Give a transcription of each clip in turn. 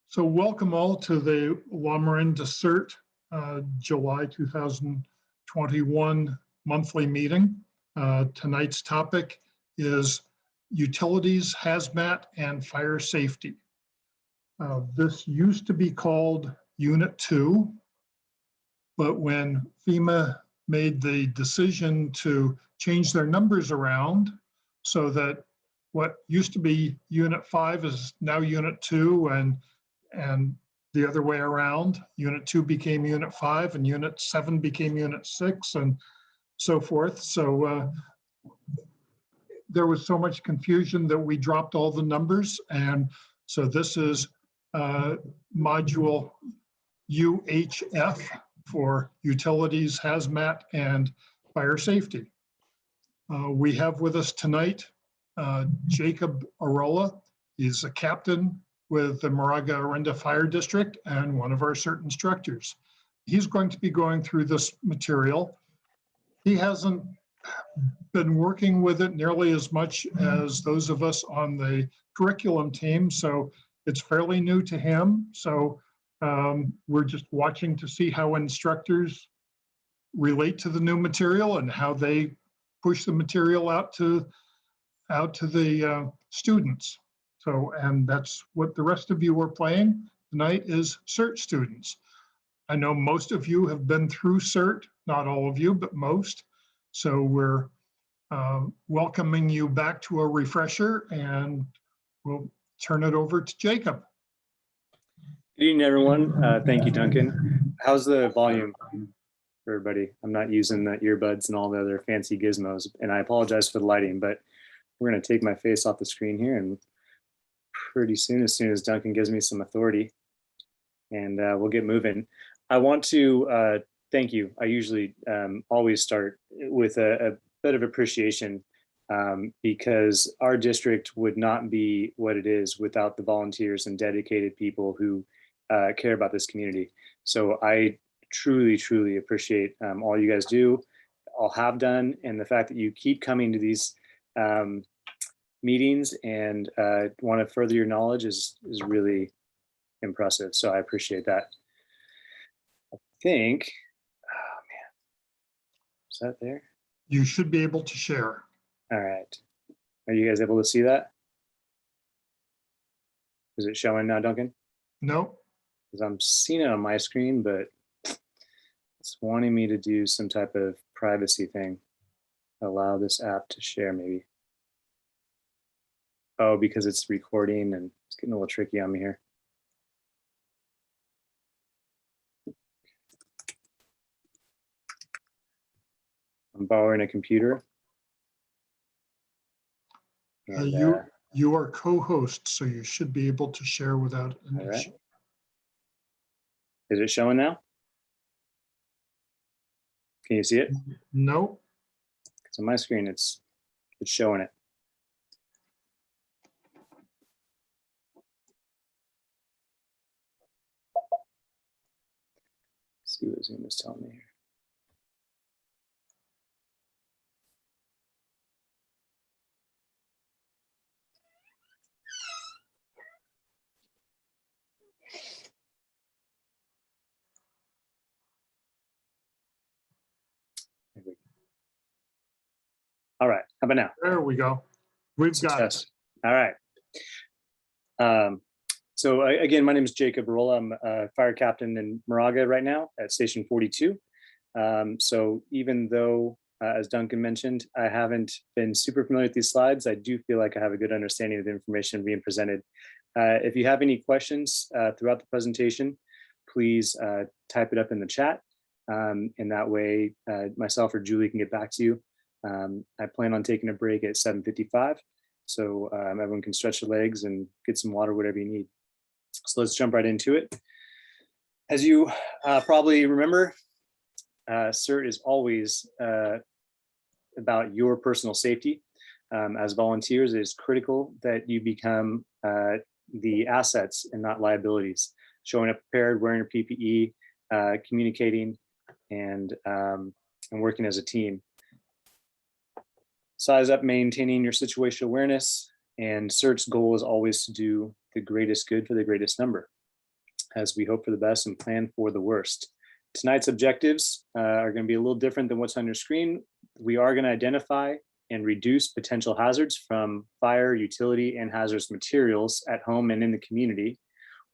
So welcome all to the Lamorinda CERT July 2021 monthly meeting. Tonight's topic is utilities, hazmat, and fire safety. This used to be called Unit 2, but when FEMA made the decision to change their numbers around so that what used to be Unit 5 is now Unit 2, and the other way around, Unit 2 became Unit 5 and Unit 7 became Unit 6 and so forth. So there was so much confusion that we dropped all the numbers. And so this is module UHF for utilities, hazmat, and fire safety. We have with us tonight Jacob Airola. He's a captain with the Moraga-Orinda Fire District and one of our CERT instructors. He's going to be going through this material. He hasn't been working with it nearly as much as those of us on the curriculum team, so it's fairly new to him. So we're just watching to see how instructors relate to the new material and how they push the material out to the students. So, and that's what the rest of you are playing tonight is CERT students. I know most of you have been through CERT, not all of you, but most. So we're welcoming you back to a refresher, and we'll turn it over to Jacob. Good evening, everyone. Thank you, Duncan. How's the volume for everybody? I'm not using the earbuds and all the other fancy gizmos, and I apologize for the lighting, but we're going to take my face off the screen here, and pretty soon as Duncan gives me some authority, and we'll get moving. I want to thank you. I usually always start with a bit of appreciation because our district would not be what it is without the volunteers and dedicated people who care about this community. So I truly, truly appreciate all you guys do, all have done, and the fact that you keep coming to these meetings and want to further your knowledge is really impressive. So I appreciate that. I think, oh man, is that there? You should be able to share. All right. Are you guys able to see that? Is it showing now, Duncan? No. Because I'm seeing it on my screen, but it's wanting me to do some type of privacy thing. Allow this app to share maybe. Oh, because it's recording and it's getting a little tricky on me here. I'm borrowing a computer. And, you are co-host, so you should be able to share without an issue. Right. Is it showing now? Can you see it? No. It's on my screen. It's showing it. Let's see what Zoom is telling me here. All right, how about now? There we go. We've got it. All right. So again, my name is Jacob Airola. I'm a fire captain in Moraga right now at Station 42. So even though, as Duncan mentioned, I haven't been super familiar with these slides, I do feel like I have a good understanding of the information being presented. If you have any questions throughout the presentation, please type it up in the chat. And that way, myself or Julie can get back to you. I plan on taking a break at 7:55, so everyone can stretch their legs and get some water, whatever you need. So let's jump right into it. As you probably remember, CERT is always about your personal safety. As volunteers, it is critical that you become the assets and not liabilities. Showing up prepared, wearing your PPE, communicating, and working as a team. Size up, maintaining your situational awareness, And CERT's goal is always to do the greatest good for the greatest number, as we hope for the best and plan for the worst. Tonight's objectives are going to be a little different than what's on your screen. We are going to identify and reduce potential hazards from fire, utility, and hazardous materials at home and in the community.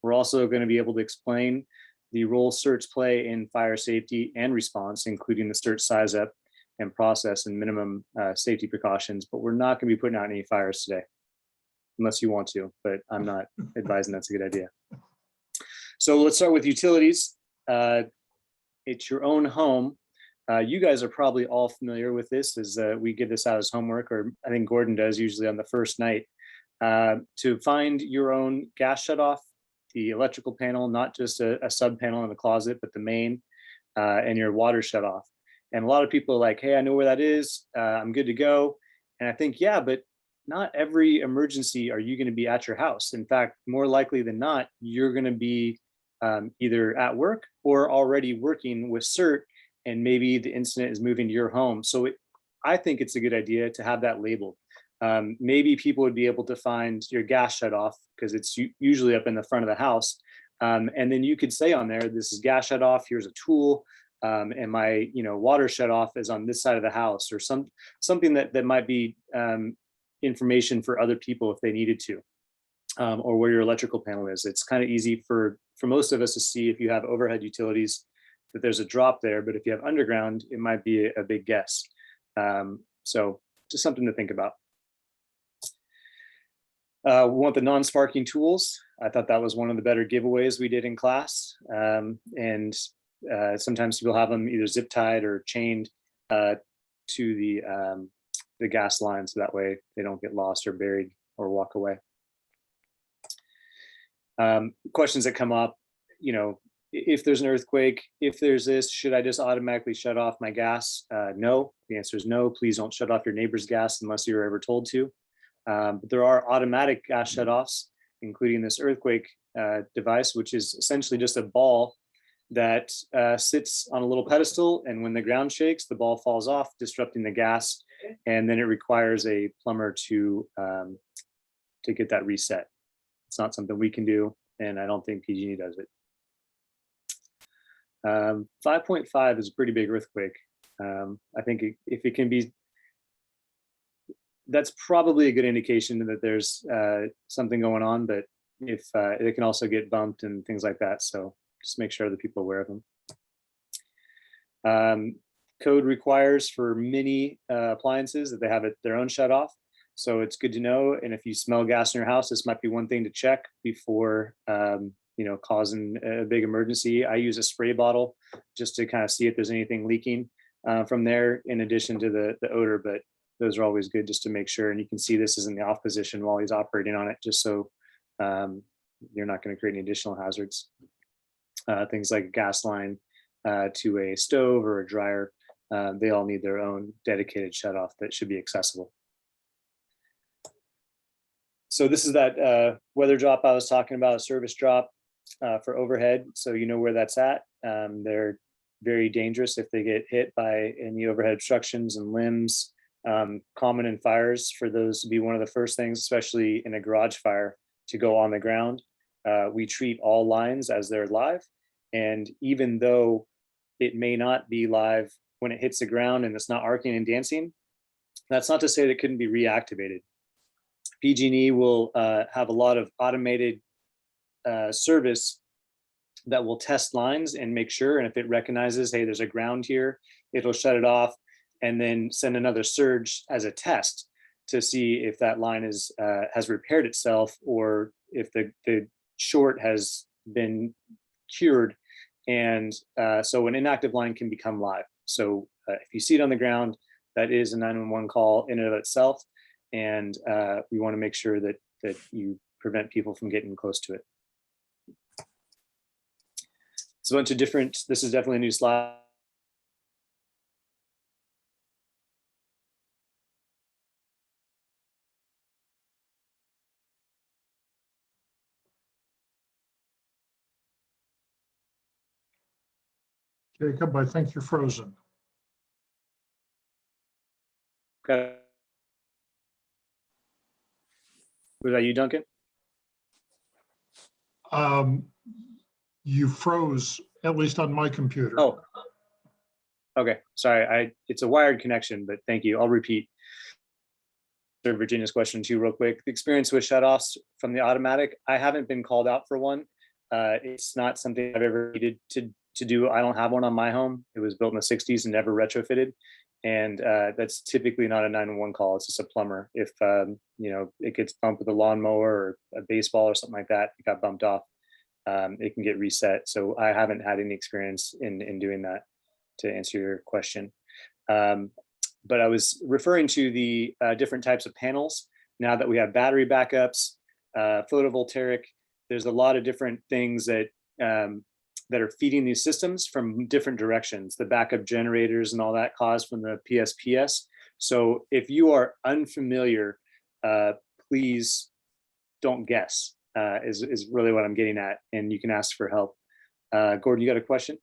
We're also going to be able to explain the role CERTs play in fire safety and response, including the CERT size up and process and minimum safety precautions, but we're not going to be putting out any fires today, unless you want to, but I'm not advising that's a good idea. So let's start with utilities. It's your own home. You guys are probably all familiar with this, as we give this out as homework, or I think Gordon does usually on the first night, to find your own gas shutoff, the electrical panel, not just a sub panel in the closet, but the main, and your water shutoff. And a lot of people are like, hey, I know where that is. I'm good to go. And I think, yeah, but not every emergency are you going to be at your house. In fact, more likely than not, you're going to be either at work or already working with CERT, and maybe the incident is moving to your home. So I think it's a good idea to have that labeled. Maybe people would be able to find your gas shutoff because it's usually up in the front of the house. And then you could say on there, this is gas shutoff, here's a tool, and my water shutoff is on this side of the house, or something that might be information for other people if they needed to, or where your electrical panel is. It's kind of easy for most of us to see if you have overhead utilities that there's a drop there, but if you have underground, it might be a big guess. So just something to think about. We want the non-sparking tools. I thought that was one of the better giveaways we did in class. And sometimes people have them either zip tied or chained to the gas line, so that way they don't get lost or buried or walk away. Questions that come up, if there's an earthquake, if there's this, should I just automatically shut off my gas? No, the answer is no. Please don't shut off your neighbor's gas unless you're ever told to. But there are automatic gas shutoffs, including this earthquake device, which is essentially just a ball that sits on a little pedestal, and when the ground shakes, the ball falls off, disrupting the gas, and then it requires a plumber to get that reset. It's not something we can do, and I don't think PG&E does it. 5.5 is a pretty big earthquake. I think if it can be, that's probably a good indication that there's something going on, but if it can also get bumped and things like that. So just make sure that people are aware of them. Code requires for many appliances that they have their own shut off. So it's good to know. And if you smell gas in your house, this might be one thing to check before causing a big emergency. I use a spray bottle just to kind of see if there's anything leaking from there, in addition to the odor, but those are always good just to make sure. And you can see this is in the off position while he's operating on it, just so you're not going to create any additional hazards. Things like a gas line to a stove or a dryer, they all need their own dedicated shutoff that should be accessible. So this is that weather drop I was talking about, a service drop for overhead. So you know where that's at. They're very dangerous if they get hit by any overhead obstructions and limbs. Common in fires for those to be one of the first things, especially in a garage fire, to go on the ground. We treat all lines as they're live. And even though it may not be live when it hits the ground and it's not arcing and dancing, that's not to say that it couldn't be reactivated. PG&E will have a lot of automated service that will test lines and make sure, and if it recognizes, hey, there's a ground here, it'll shut it off and then send another surge as a test to see if that line has repaired itself, or if the short has been cured. And so an inactive line can become live. So if you see it on the ground, that is a 911 call in and of itself. And we want to make sure that you prevent people from getting close to it. It's a bunch of different, this is definitely a new slide. Jacob, I think you're frozen. Okay. Was that you, Duncan? You froze, at least on my computer. Oh, okay. Sorry. It's a wired connection, but thank you. I'll repeat Virginia's question too real quick. The experience with shutoffs from the automatic, I haven't been called out for one. It's not something I've ever needed to do. I don't have one on my home. It was built in the 60s and never retrofitted. And that's typically not a 911 call. It's just a plumber. If it gets bumped with a lawnmower or a baseball or something like that, it got bumped off, it can get reset. So I haven't had any experience in doing that, to answer your question. But I was referring to the different types of panels. Now that we have battery backups, photovoltaic, there's a lot of different things that are feeding these systems from different directions. The backup generators and all that caused from the PSPS. So if you are unfamiliar, please don't guess, is really what I'm getting at. And you can ask for help. Gordon, you got a question?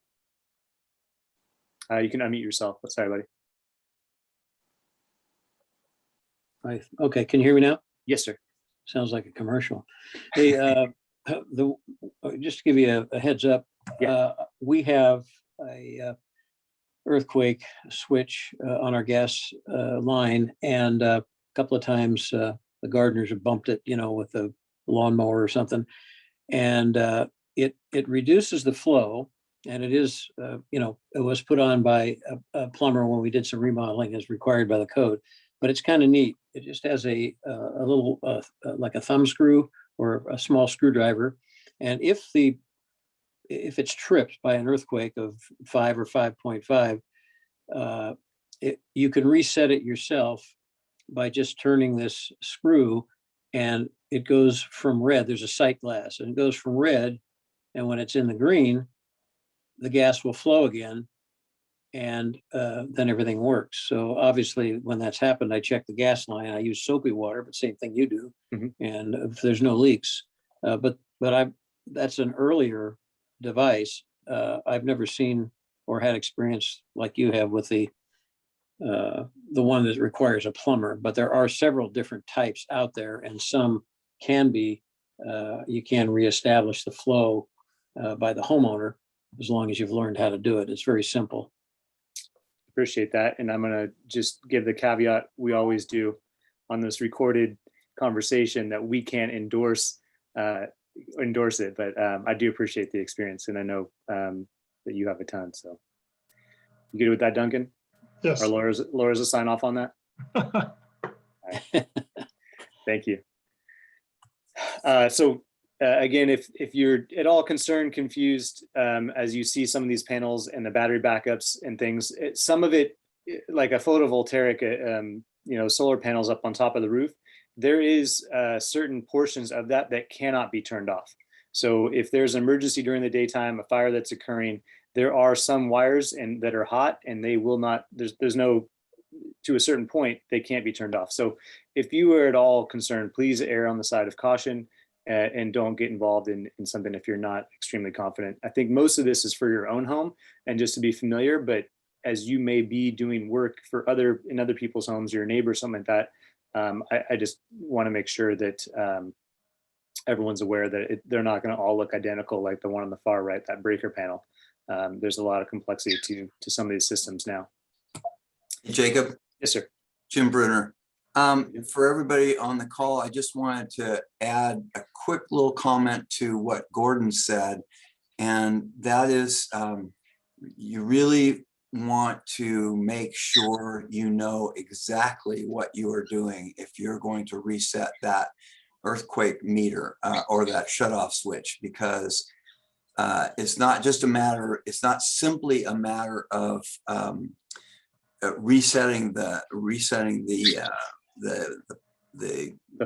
You can unmute yourself. Sorry, buddy. Okay, can you hear me now? Yes, sir. Sounds like a commercial. Hey, just to give you a heads up, Yeah. We have a earthquake switch on our gas line, and a couple of times the gardeners have bumped it, with a lawnmower or something, and it reduces the flow. And it is, it was put on by a plumber when we did some remodeling as required by the code. But it's kind of neat. It just has a little like a thumb screw or a small screwdriver, and if it's tripped by an earthquake of 5 or 5.5, you can reset it yourself by just turning this screw, and it goes from red. There's a sight glass, and it goes from red, and when it's in the green, the gas will flow again, and then everything works. So obviously, when that's happened, I check the gas line. I use soapy water, but same thing you do. Mhm. And if there's no leaks, but that's an earlier device. I've never seen or had experience like you have with the one that requires a plumber. But there are several different types out there, and some can be you can reestablish the flow by the homeowner as long as you've learned how to do it. It's very simple. Appreciate that. And I'm going to just give the caveat we always do on this recorded conversation that we can't endorse it, but I do appreciate the experience, and I know that you have a ton. So you good with that, Duncan? Yes. Or Laura's a sign off on that? Right. Thank you. Again, if you're at all concerned, confused, as you see some of these panels and the battery backups and things, some of it, like a photovoltaic, solar panels up on top of the roof, there is certain portions of that cannot be turned off. So if there's an emergency during the daytime, a fire that's occurring, there are some wires that are hot, and they will not, there's no, to a certain point, they can't be turned off. So if you are at all concerned, please err on the side of caution. And don't get involved in something if you're not extremely confident. I think most of this is for your own home and just to be familiar, but as you may be doing work in other people's homes, your neighbor, something like that, I just want to make sure that everyone's aware that they're not going to all look identical like the one on the far right, that breaker panel. There's a lot of complexity to some of these systems now. Jacob? Yes, sir. Jim Brunner. For everybody on the call, I just wanted to add a quick little comment to what Gordon said, and that is you really want to make sure you know exactly what you are doing if you're going to reset that earthquake meter or that shutoff switch, because it's not simply a matter of resetting the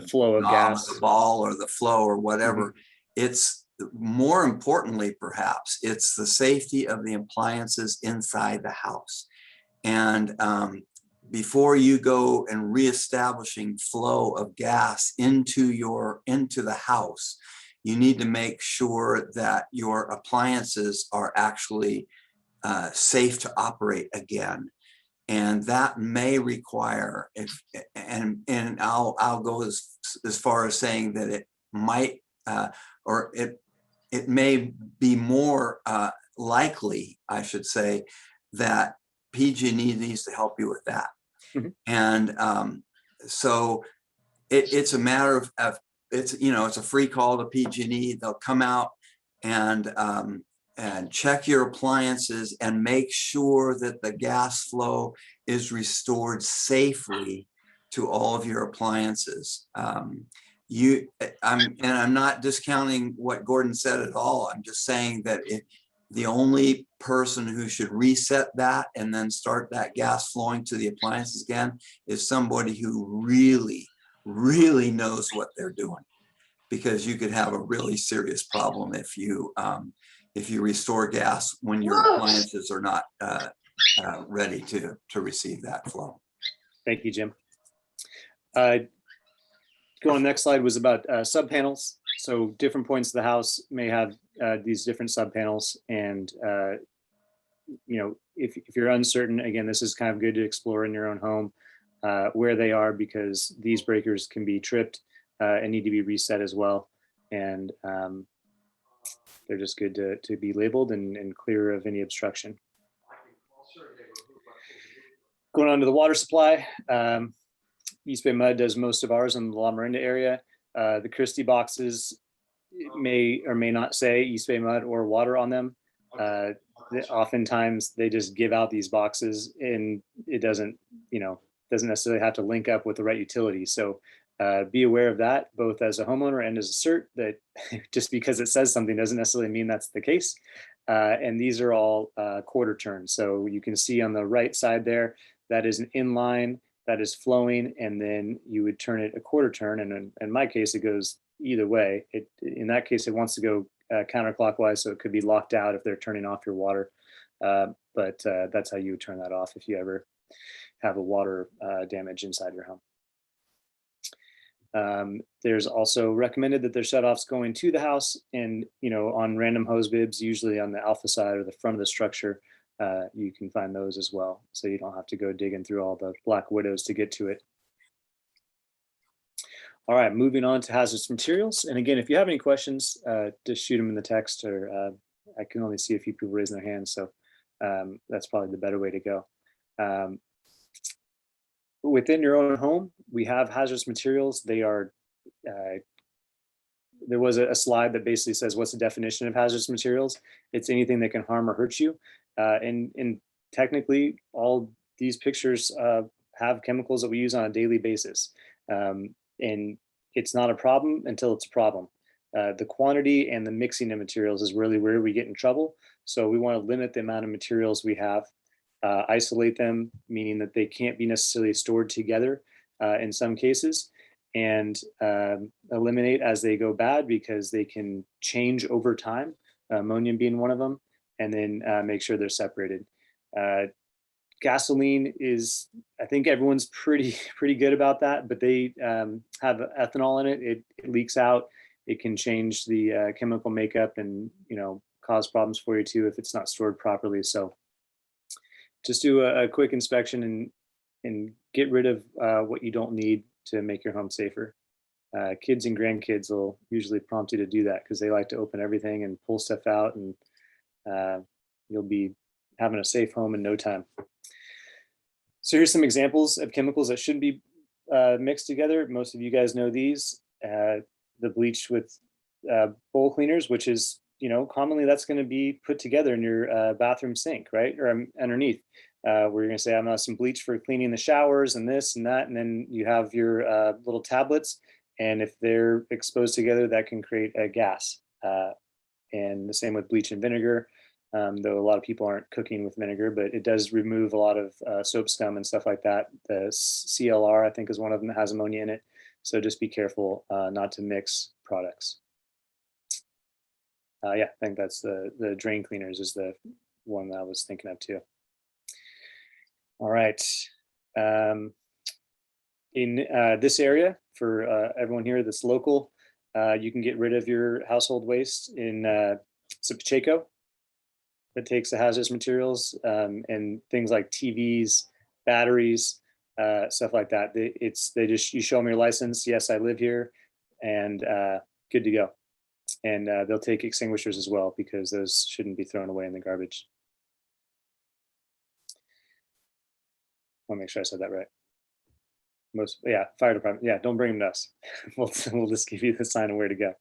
flow of gas, the ball or the flow or whatever. Mm-hmm. It's more importantly, perhaps, it's the safety of the appliances inside the house. And before you go and reestablishing flow of gas into the house, you need to make sure that your appliances are actually safe to operate again. And that may require, and I'll go as far as saying that it might, or it may be more likely, I should say, that PG&E needs to help you with that. Mhm. And so it's a matter of it's a free call to PG&E. They'll come out and check your appliances and make sure that the gas flow is restored safely to all of your appliances. I'm not discounting what Gordon said at all. I'm just saying that the only person who should reset that and then start that gas flowing to the appliances again is somebody who really knows what they're doing, because you could have a really serious problem if you restore gas when your appliances are not ready to receive that flow. Thank you, Jim. Go on, the next slide was about sub panels. So different points of the house may have these different sub panels, and if you're uncertain, again, this is kind of good to explore in your own home where they are, because these breakers can be tripped and need to be reset as well. And they're just good to be labeled and clear of any obstruction. Going on to the water supply, East Bay Mud does most of ours in the La Miranda area. The Christie boxes may or may not say East Bay Mud or water on them. Oftentimes they just give out these boxes, and it doesn't necessarily have to link up with the right utility. So be aware of that, both as a homeowner and as a CERT, that just because it says something doesn't necessarily mean that's the case. And these are all quarter turns. So you can see on the right side there, that is an inline that is flowing, and then you would turn it a quarter turn. And in my case, it goes either way. In that case, it wants to go counterclockwise, so it could be locked out if they're turning off your water. But that's how you would turn that off if you ever have a water damage inside your home. There's also recommended that there's shutoffs going to the house, and on random hose bibs, usually on the alpha side or the front of the structure, you can find those as well, so you don't have to go digging through all the black widows to get to it. All right, moving on to hazardous materials. And again, if you have any questions, just shoot them in the text, or I can only see a few people raising their hands, so that's probably the better way to go. Within your own home, we have hazardous materials. They are, there was a slide that basically says, what's the definition of hazardous materials? It's anything that can harm or hurt you. And technically, all these pictures have chemicals that we use on a daily basis. And it's not a problem until it's a problem. The quantity and the mixing of materials is really where we get in trouble. So we want to limit the amount of materials we have, isolate them, meaning that they can't be necessarily stored together in some cases, and eliminate as they go bad, because they can change over time, ammonium being one of them, and then make sure they're separated. Gasoline is, I think everyone's pretty good about that, but they have ethanol in it. It leaks out. It can change the chemical makeup and cause problems for you too if it's not stored properly. So just do a quick inspection and get rid of what you don't need to make your home safer. Kids and grandkids will usually prompt you to do that, because they like to open everything and pull stuff out, and you'll be having a safe home in no time. So here's some examples of chemicals that shouldn't be mixed together. Most of you guys know these. The bleach with bowl cleaners, which is, commonly that's going to be put together in your bathroom sink, right? Or underneath, where you're going to say, I'm going to have some bleach for cleaning the showers and this and that. And then you have your little tablets. And if they're exposed together, that can create a gas. And the same with bleach and vinegar. Though a lot of people aren't cooking with vinegar, but it does remove a lot of soap scum and stuff like that. The CLR, I think, is one of them that has ammonia in it. So just be careful not to mix products. Yeah, I think that's the drain cleaners is the one that I was thinking of too. All right. In this area, for everyone here that's local, you can get rid of your household waste in Pacheco. That takes the hazardous materials and things like TVs, batteries, stuff like that. You show them your license. Yes, I live here, and good to go. And they'll take extinguishers as well, because those shouldn't be thrown away in the garbage. I want to make sure I said that right. Fire department. Yeah, don't bring them to us. We'll just give you the sign of where to go.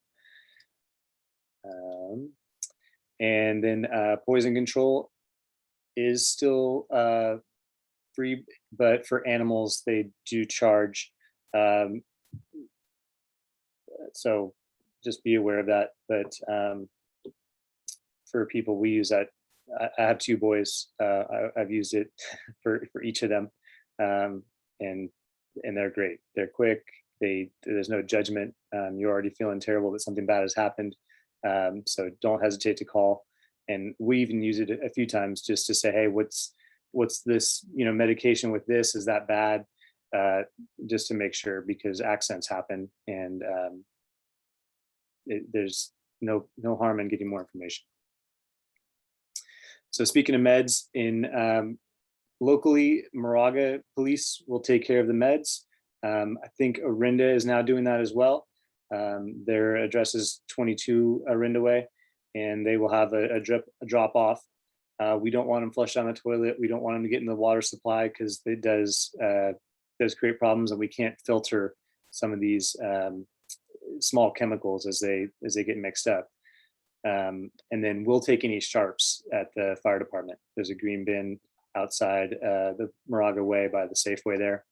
And then poison control is still free, but for animals they do charge. So just be aware of that. But for people, we use that. I have 2 boys. I've used it for each of them, and they're great. They're quick. There's no judgment. You're already feeling terrible that something bad has happened. So don't hesitate to call. And we even use it a few times just to say, hey, what's this, medication with this, is that bad? Just to make sure, because accidents happen, and there's no harm in getting more information. So speaking of meds, in locally, Moraga Police will take care of the meds. I think Orinda is now doing that as well. Their address is 22 Orinda Way, and they will have a drop off. We don't want them flushed down the toilet. We don't want them to get in the water supply, because it does create problems, and we can't filter some of these small chemicals as they get mixed up. And then we'll take any sharps at the fire department. There's a green bin outside the Moraga Way by the Safeway there.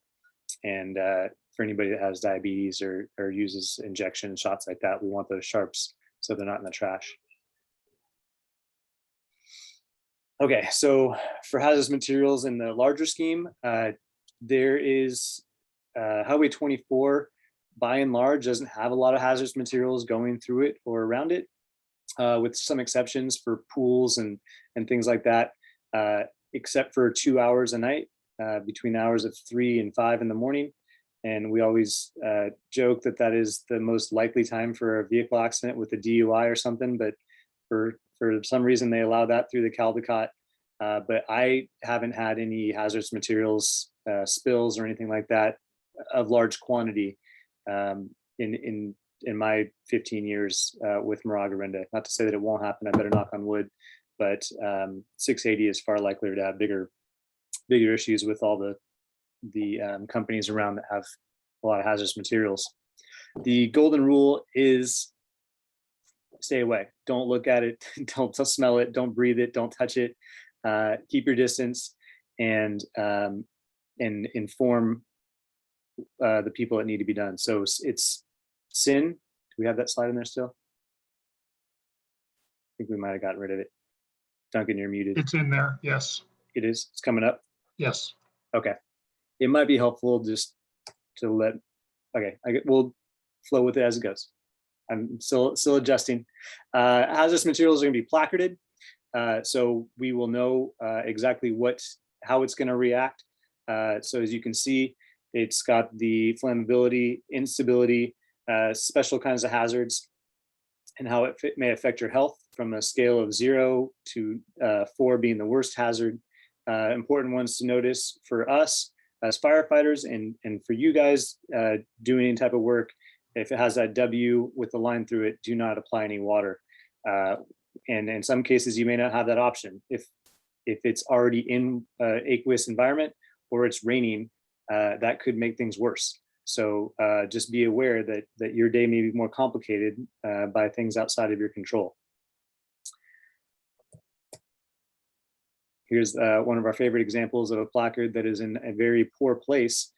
And for anybody that has diabetes or uses injection shots like that, we want those sharps so they're not in the trash. Okay, so for hazardous materials in the larger scheme, there is Highway 24, by and large, doesn't have a lot of hazardous materials going through it or around it, with some exceptions for pools and things like that, except for 2 hours a night, between the hours of 3 and 5 in the morning. And we always joke that is the most likely time for a vehicle accident with a DUI or something, but for some reason they allow that through the Caldecott. But I haven't had any hazardous materials spills or anything like that of large quantity in my 15 years with Moraga Orinda. Not to say that it won't happen, I better knock on wood, but 680 is far likelier to have bigger issues with all the companies around that have a lot of hazardous materials. The golden rule is stay away. Don't look at it, don't smell it, don't breathe it, don't touch it. Keep your distance, and inform the people that need to be done. So it's SIN. Do we have that slide in there still? I think we might have gotten rid of it. Duncan, you're muted. It's in there. Yes. It is. It's coming up. Yes. Okay. It might be helpful just to we'll flow with it as it goes. I'm still adjusting. Hazardous materials are going to be placarded. So we will know exactly how it's going to react. So as you can see, it's got the flammability, instability, special kinds of hazards, and how it may affect your health from a scale of 0 to 4 being the worst hazard. Important ones to notice for us as firefighters, and for you guys doing any type of work, if it has that W with the line through it, do not apply any water. And in some cases, you may not have that option. If it's already in aqueous environment or it's raining, that could make things worse. So just be aware that your day may be more complicated by things outside of your control. Here's one of our favorite examples of a placard that is in a very poor place,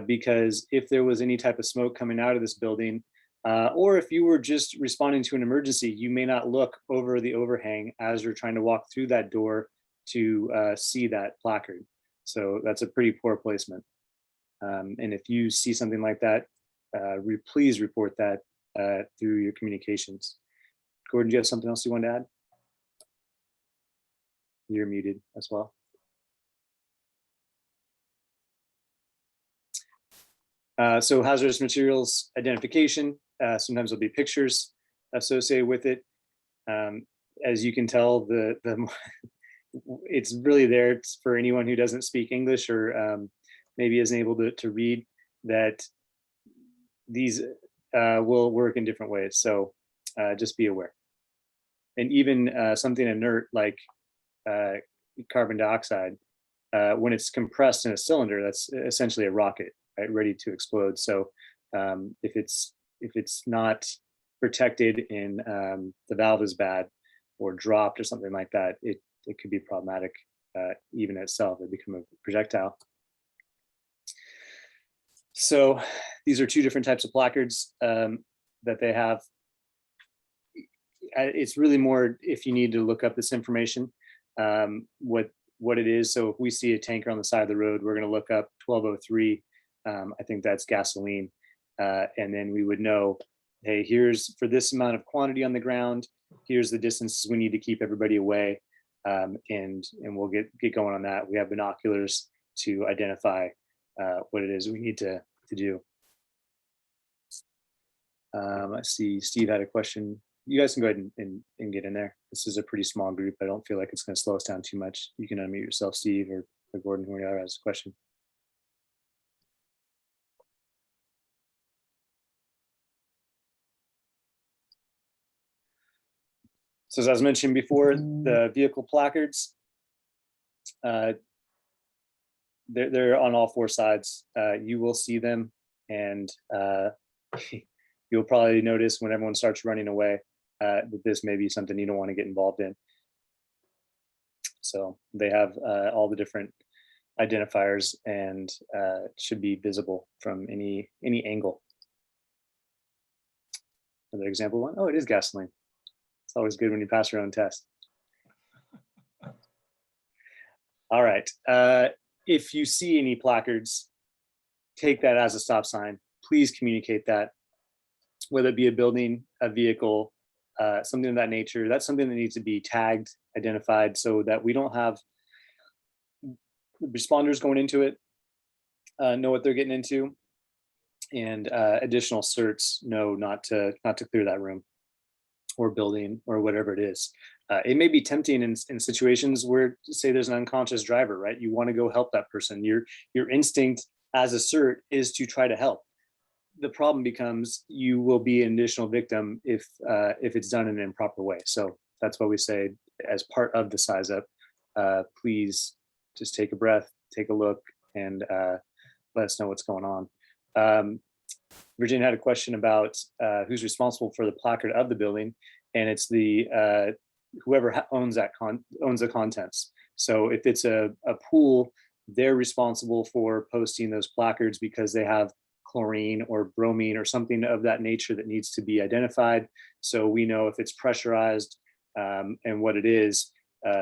because if there was any type of smoke coming out of this building, or if you were just responding to an emergency, you may not look over the overhang as you're trying to walk through that door to see that placard. So that's a pretty poor placement. And if you see something like that, please report that through your communications. Gordon, do you have something else you want to add? You're muted as well. So hazardous materials identification, sometimes there'll be pictures associated with it. As you can tell, the it's really there for anyone who doesn't speak English or maybe isn't able to read, that these will work in different ways. So just be aware. And even something inert like carbon dioxide, when it's compressed in a cylinder, that's essentially a rocket, right, ready to explode. So if it's not protected and the valve is bad or dropped or something like that, it could be problematic even itself. It become a projectile. So these are two different types of placards that they have. It's really more if you need to look up this information, what it is. So if we see a tanker on the side of the road, we're going to look up 1203. I think that's gasoline. And then we would know, hey, here's for this amount of quantity on the ground, here's the distances we need to keep everybody away. And we'll get going on that. We have binoculars to identify what it is we need to do. I see Steve had a question. You guys can go ahead and get in there. This is a pretty small group. I don't feel like it's going to slow us down too much. You can unmute yourself, Steve, or Gordon, whoever has a question. So as I was mentioned before, the vehicle placards, they're on all four sides. You will see them, and you'll probably notice when everyone starts running away that this may be something you don't want to get involved in. So they have all the different identifiers and should be visible from any angle. Another example one. Oh, it is gasoline. It's always good when you pass your own test. All right. If you see any placards, take that as a stop sign. Please communicate that, whether it be a building, a vehicle, something of that nature. That's something that needs to be tagged, identified, so that we don't have responders going into it, know what they're getting into, and additional certs know not to clear that room or building or whatever it is. It may be tempting in situations where, say, there's an unconscious driver, right? You want to go help that person. Your instinct as a CERT is to try to help. The problem becomes you will be an additional victim if it's done in an improper way. So that's why we say, as part of the size up, please just take a breath, take a look, and let us know what's going on. Virginia had a question about who's responsible for the placard of the building, and it's the whoever owns the contents. So if it's a pool, they're responsible for posting those placards because they have chlorine or bromine or something of that nature that needs to be identified. So we know if it's pressurized and what it is.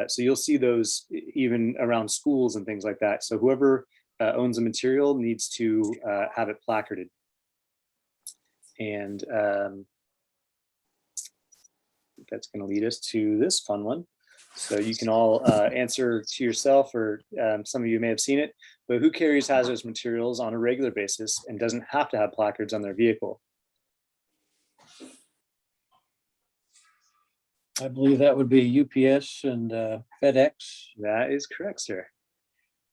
So you'll see those even around schools and things like that. So whoever owns the material needs to have it placarded. And that's going to lead us to this fun one. So you can all answer to yourself, or some of you may have seen it, but who carries hazardous materials on a regular basis and doesn't have to have placards on their vehicle? I believe that would be UPS and FedEx. That is correct, sir.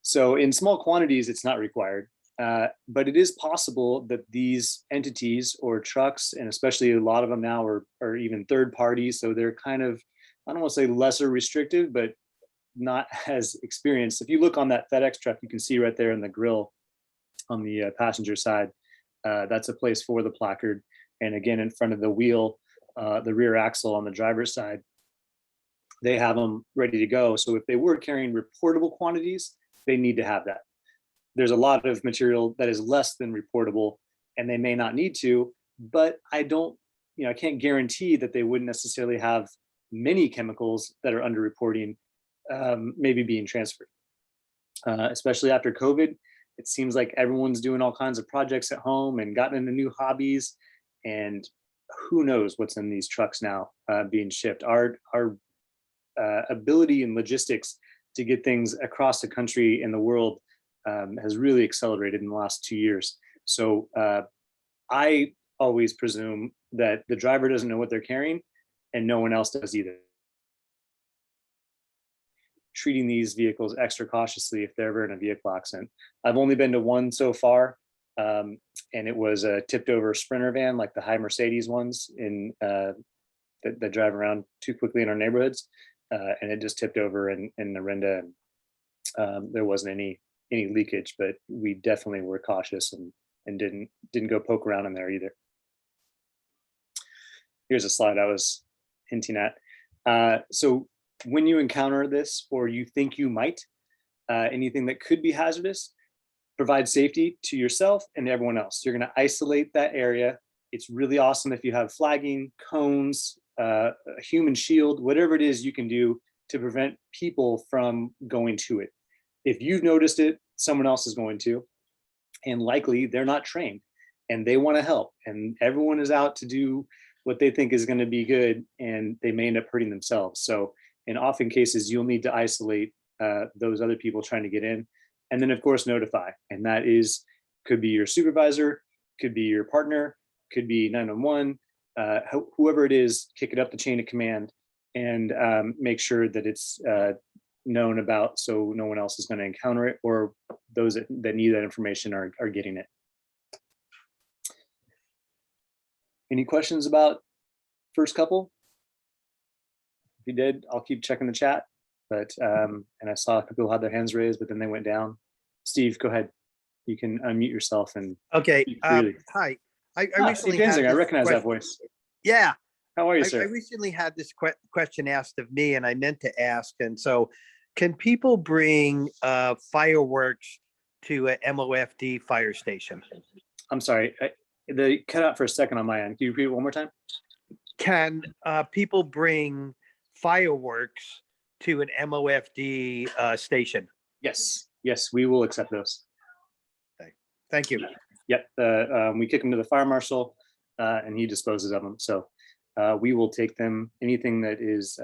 So in small quantities, it's not required, but it is possible that these entities or trucks, and especially a lot of them now are even third parties, so they're kind of, I don't want to say lesser restrictive, but not as experienced. If you look on that FedEx truck, you can see right there in the grill on the passenger side, that's a place for the placard. And again, in front of the wheel, the rear axle on the driver's side, they have them ready to go. So if they were carrying reportable quantities, they need to have that. There's a lot of material that is less than reportable, and they may not need to, but I can't guarantee that they wouldn't necessarily have many chemicals that are under reporting maybe being transferred. Especially after COVID, it seems like everyone's doing all kinds of projects at home and gotten into new hobbies, and who knows what's in these trucks now being shipped. Our ability and logistics to get things across the country and the world has really accelerated in the last 2 years. So I always presume that the driver doesn't know what they're carrying and no one else does either. treating these vehicles extra cautiously if they're ever in a vehicle accident. I've only been to one so far, and it was a tipped over Sprinter van, like the high Mercedes ones in that drive around too quickly in our neighborhoods, and it just tipped over in Narinda. And there wasn't any leakage, but we definitely were cautious and didn't go poke around in there either. Here's a slide I was hinting at. So when you encounter this, or you think you might, anything that could be hazardous, provide safety to yourself and everyone else. You're going to isolate that area. It's really awesome if you have flagging, cones, a human shield, whatever it is you can do to prevent people from going to it. If you've noticed it, someone else is going to, and likely they're not trained and they want to help, and everyone is out to do what they think is going to be good, and they may end up hurting themselves. So in often cases, you'll need to isolate those other people trying to get in, and then of course notify. And that could be your supervisor, could be your partner, could be 911, whoever it is. Kick it up the chain of command and make sure that it's known about, so no one else is going to encounter it, or those that need that information are getting it. Any questions about first couple? If you did, I'll keep checking the chat. But and I saw a couple people had their hands raised, but then they went down. Steve, go ahead. You can unmute yourself and Okay. speak freely. Hi. I Steve recently had Danziger, I this recognize that question- voice. Yeah, How are you, I sir? recently had this question asked of me, and I meant to ask. And so, can people bring fireworks to a MOFD fire station? I'm sorry. They cut out for a second on my end. Can you repeat it one more time? Can people bring fireworks to an MOFD station? Yes. Yes, we will accept those. Thank you. Yep. We kick them to the fire marshal, and he disposes of them. So we will take them. Anything that is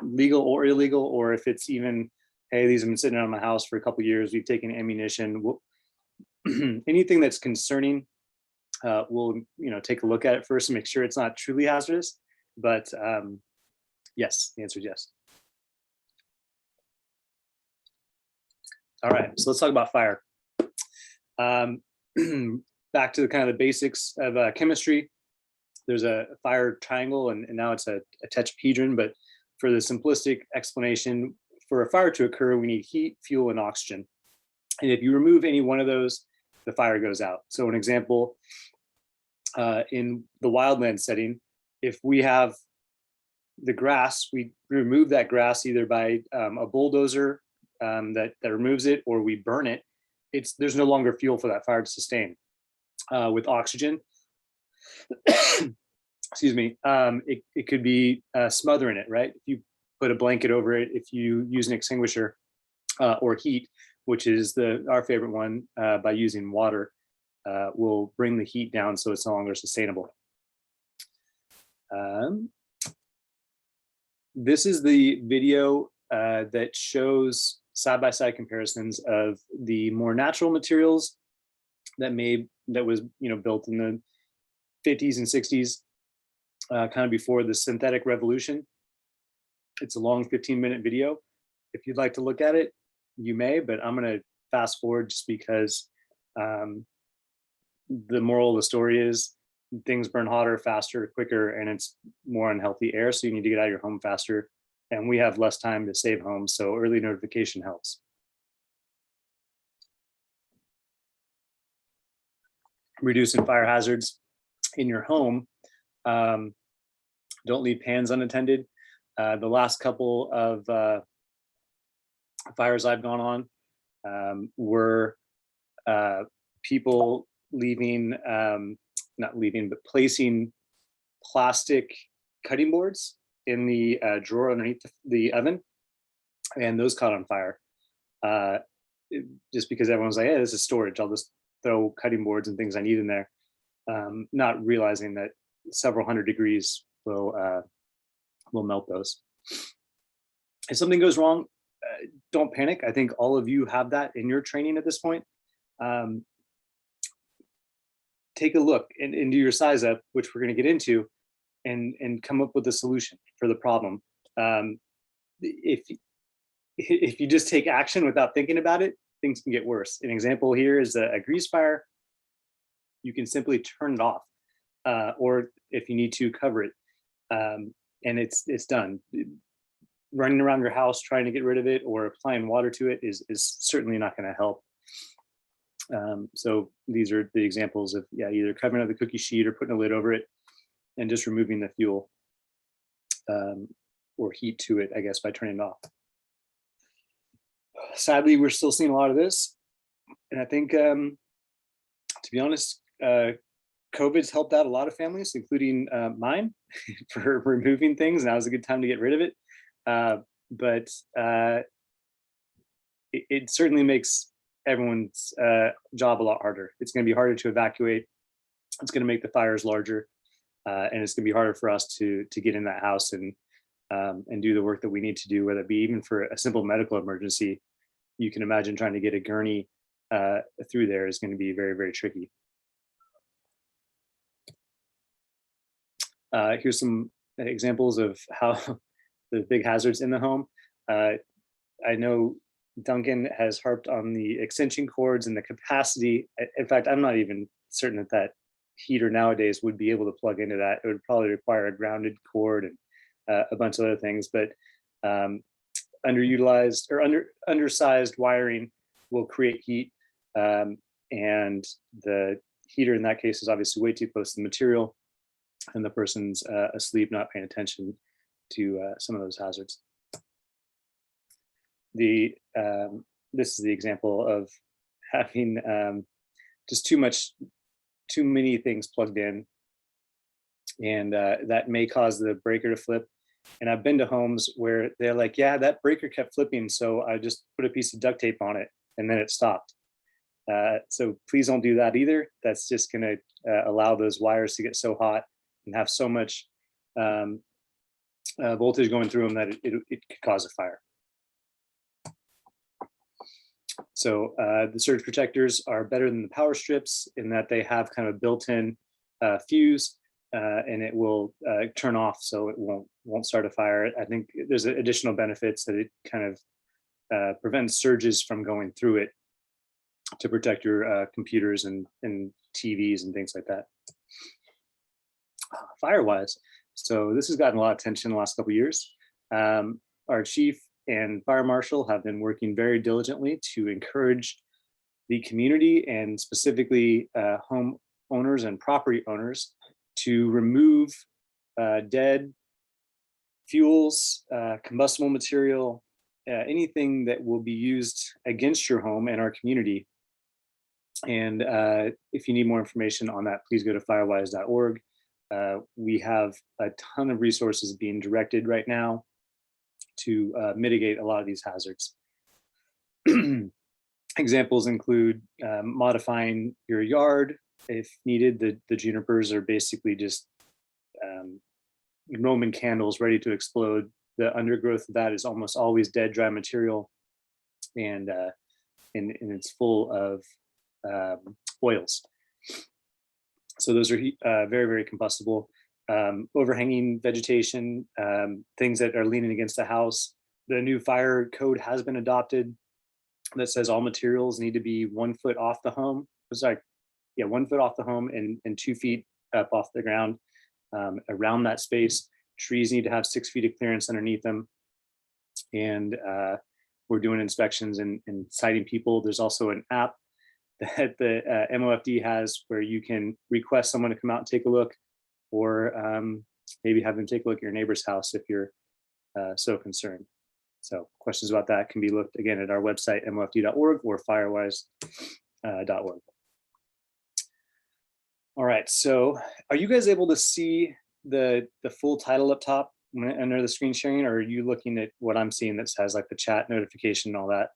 legal or illegal, or if it's even, hey, these have been sitting around my house for a couple of years, we've taken ammunition. Anything that's concerning, we'll take a look at it first and make sure it's not truly hazardous. But yes, the answer is yes. All right, so let's talk about fire. Back to the kind of the basics of chemistry. There's a fire triangle, and now it's a tetrahedron, but for the simplistic explanation, for a fire to occur, we need heat, fuel, and oxygen. And if you remove any one of those, the fire goes out. So an example, in the wildland setting, if we have the grass, we remove that grass either by a bulldozer that removes it, or we burn it. There's no longer fuel for that fire to sustain. With oxygen, excuse me, it could be smothering it, right? If you put a blanket over it, if you use an extinguisher, or heat, which is our favorite one, by using water, will bring the heat down so it's no longer sustainable. This is the video that shows side-by-side comparisons of the more natural materials that was built in the 50s and 60s, kind of before the synthetic revolution. It's a long 15-minute video. If you'd like to look at it, you may, but I'm going to fast forward just because the moral of the story is things burn hotter, faster, quicker, and it's more unhealthy air. So you need to get out of your home faster. And we have less time to save homes. So early notification helps. Reducing fire hazards in your home. Don't leave pans unattended. The last couple of fires I've gone on were people leaving, not leaving, but placing plastic cutting boards in the drawer underneath the oven, and those caught on fire. Just because everyone's like, hey, this is storage, I'll just throw cutting boards and things I need in there, not realizing that several hundred degrees will melt those. If something goes wrong, don't panic. I think all of you have that in your training at this point. Take a look and do your size up, which we're going to get into, and come up with a solution for the problem. If if you just take action without thinking about it, things can get worse. An example here is a grease fire. You can simply turn it off, or if you need to, cover it, and it's done. Running around your house trying to get rid of it or applying water to it is certainly not going to help. So these are the examples of, yeah, either covering up the cookie sheet or putting a lid over it and just removing the fuel or heat to it, I guess, by turning it off. Sadly, we're still seeing a lot of this. And I think, to be honest, COVID's helped out a lot of families, including mine, for removing things. Now is a good time to get rid of it. But it certainly makes everyone's job a lot harder. It's going to be harder to evacuate. It's going to make the fires larger, and it's going to be harder for us to get in that house and do the work that we need to do, whether it be even for a simple medical emergency. You can imagine trying to get a gurney through there is going to be very, very tricky. Here's some examples of how the big hazards in the home. I know Duncan has harped on the extension cords and the capacity. In fact, I'm not even certain that that heater nowadays would be able to plug into that. It would probably require a grounded cord and a bunch of other things, but underutilized or undersized wiring will create heat. And the heater in that case is obviously way too close to the material, and the person's asleep, not paying attention to some of those hazards. This is the example of having just too many things plugged in, and that may cause the breaker to flip. And I've been to homes where they're like, yeah, that breaker kept flipping, so I just put a piece of duct tape on it and then it stopped. So please don't do that either. That's just going to allow those wires to get so hot and have so much voltage going through them that it could cause a fire. So the surge protectors are better than the power strips in that they have kind of built-in fuse, and it will turn off, so it won't start a fire. I think there's additional benefits that it kind of prevents surges from going through it to protect your computers and TVs and things like that. Fire-wise, so this has gotten a lot of attention in the last couple of years. Our chief and fire marshal have been working very diligently to encourage the community, and specifically home owners and property owners, to remove dead fuels, combustible material, anything that will be used against your home and our community. And if you need more information on that, please go to firewise.org. We have a ton of resources being directed right now to mitigate a lot of these hazards. Examples include modifying your yard if needed. The junipers are basically just Roman candles ready to explode. The undergrowth of that is almost always dead, dry material, and it's full of oils. So those are very, very combustible. Overhanging vegetation, things that are leaning against the house. The new fire code has been adopted that says all materials need to be 1 foot off the home. Sorry, yeah, 1 foot off the home and 2 feet up off the ground around that space. Trees need to have 6 feet of clearance underneath them. And we're doing inspections and citing people. There's also an app that the MOFD has where you can request someone to come out and take a look, or maybe have them take a look at your neighbor's house if you're so concerned. So questions about that can be looked again at our website, mofd.org or firewise.org. All right, so are you guys able to see the full title up top under the screen sharing, or are you looking at what I'm seeing that has like the chat notification and all that?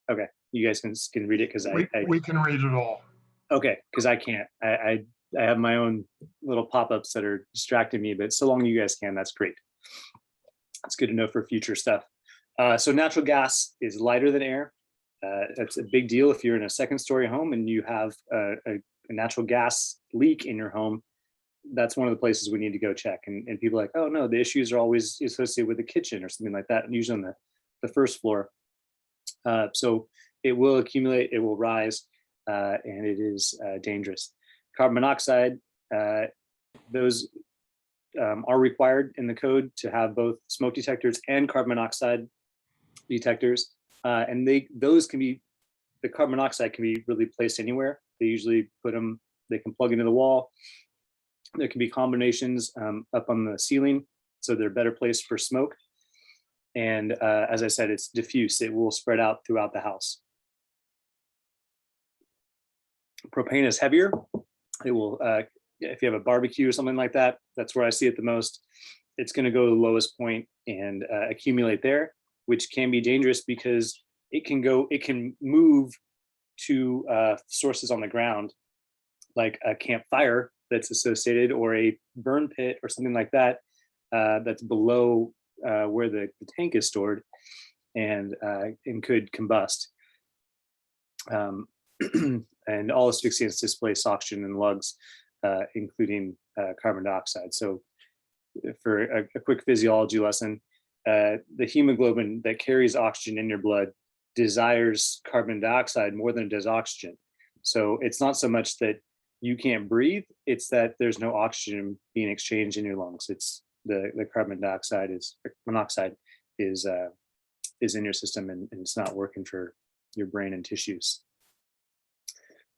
Okay, you guys can read it because we can read it all. Okay, because I can't. I have my own little pop-ups that are distracting me, but so long you guys can, that's great. It's good to know for future stuff. So natural gas is lighter than air. That's a big deal if you're in a second-story home and you have a natural gas leak in your home. that's one of the places we need to go check. And people are like, oh no, the issues are always associated with the kitchen or something like that, and usually on the first floor. So it will accumulate, it will rise, and it is dangerous. Carbon monoxide, those are required in the code to have both smoke detectors and carbon monoxide detectors. And those can be, the carbon monoxide can be really placed anywhere. They usually put them, they can plug into the wall. There can be combinations up on the ceiling, so they're better placed for smoke. And as I said, it's diffuse. It will spread out throughout the house. Propane is heavier. It will, if you have a barbecue or something like that, that's where I see it the most. It's going to go to the lowest point and accumulate there, which can be dangerous because it can move to sources on the ground, like a campfire that's associated, or a burn pit or something like that, that's below where the tank is stored, and could combust. And all asphyxiants displace oxygen in lugs, including carbon dioxide. So for a quick physiology lesson, the hemoglobin that carries oxygen in your blood desires carbon dioxide more than it does oxygen. So it's not so much that you can't breathe, it's that there's no oxygen being exchanged in your lungs. It's the carbon dioxide monoxide is in your system, and it's not working for your brain and tissues.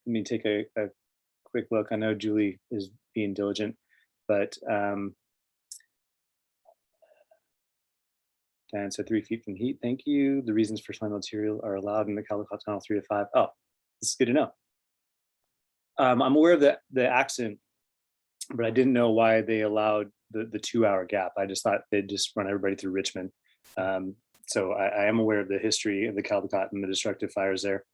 Let me take a quick look. I know Julie is being diligent, but Dan said 3 feet from heat. Thank you. The reasons for flammable material are allowed in the Caldecott Tunnel 3 to 5. Oh, this is good to know. I'm aware of the accident, but I didn't know why they allowed the 2-hour gap. I just thought they'd just run everybody through Richmond. So I am aware of the history of the Caldecott and the destructive fires there,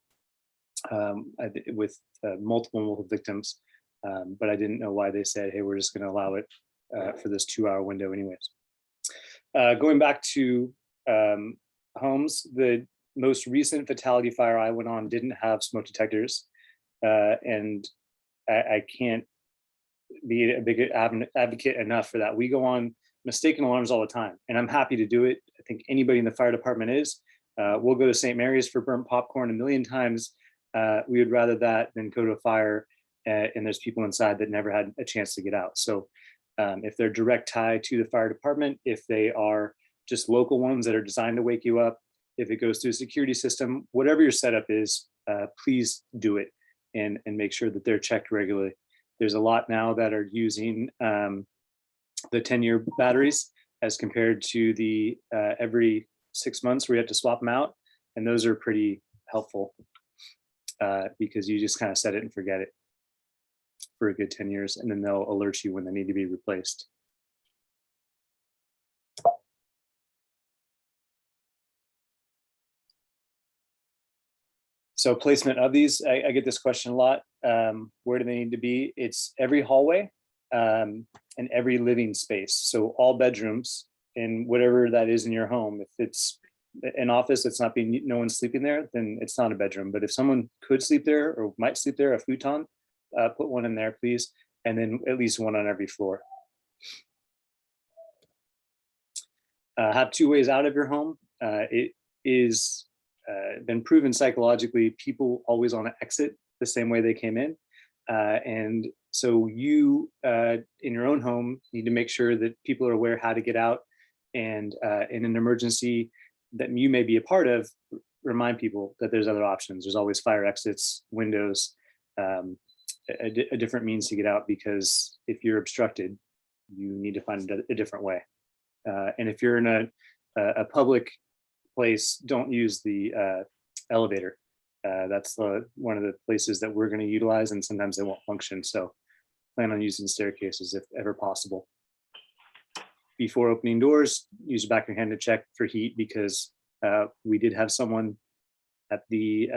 with multiple victims, but I didn't know why they said, hey, we're just going to allow it for this 2-hour window anyways. Going back to homes, the most recent fatality fire I went on didn't have smoke detectors, and I can't be a big advocate enough for that. We go on mistaken alarms all the time, and I'm happy to do it. I think anybody in the fire department is. We'll go to St. Mary's for burnt popcorn a million times. We would rather that than go to a fire and there's people inside that never had a chance to get out. So if they're direct tie to the fire department, if they are just local ones that are designed to wake you up, if it goes through a security system, whatever your setup is, please do it and make sure that they're checked regularly. There's a lot now that are using the 10-year batteries as compared to the every 6 months where you have to swap them out. And those are pretty helpful because you just kind of set it and forget it for a good 10 years, and then they'll alert you when they need to be replaced. So placement of these, I get this question a lot. Where do they need to be? It's every hallway and every living space. So all bedrooms and whatever that is in your home. If it's an office that's not being, no one's sleeping there, then it's not a bedroom. But if someone could sleep there or might sleep there, a futon, put one in there, please. And then at least one on every floor. Have 2 ways out of your home. It is been proven psychologically, people always want to exit the same way they came in. And so you, in your own home, need to make sure that people are aware how to get out. And in an emergency that you may be a part of, remind people that there's other options. There's always fire exits, windows, a different means to get out, because if you're obstructed, you need to find a different way. And if you're in a public place, don't use the elevator. That's one of the places that we're going to utilize, and sometimes they won't function. So plan on using staircases if ever possible. Before opening doors, use the back of your hand to check for heat, because we did have someone at the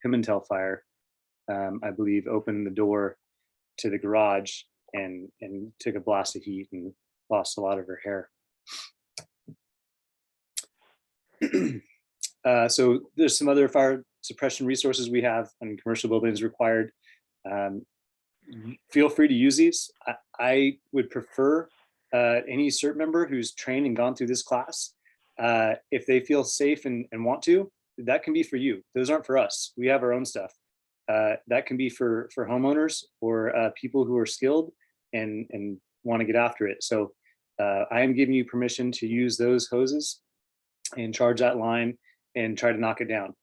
Pimentel fire, I believe, opened the door to the garage and took a blast of heat and lost a lot of her hair. So there's some other fire suppression resources we have on commercial buildings required. feel free to use these. I would prefer any CERT member who's trained and gone through this class. If they feel safe and want to, that can be for you. Those aren't for us. We have our own stuff. That can be for homeowners or people who are skilled and want to get after it. So I am giving you permission to use those hoses and charge that line and try to knock it down.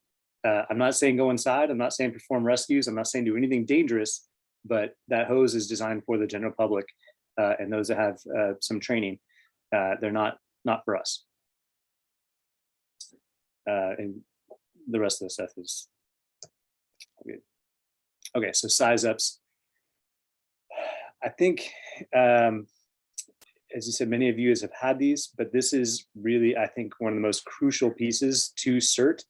I'm not saying go inside. I'm not saying perform rescues. I'm not saying do anything dangerous, but that hose is designed for the general public and those that have some training. They're not for us. And the rest of the stuff is good. Okay, so size ups. I think, as you said, many of you have had these, but this is really, I think, one of the most crucial pieces to CERT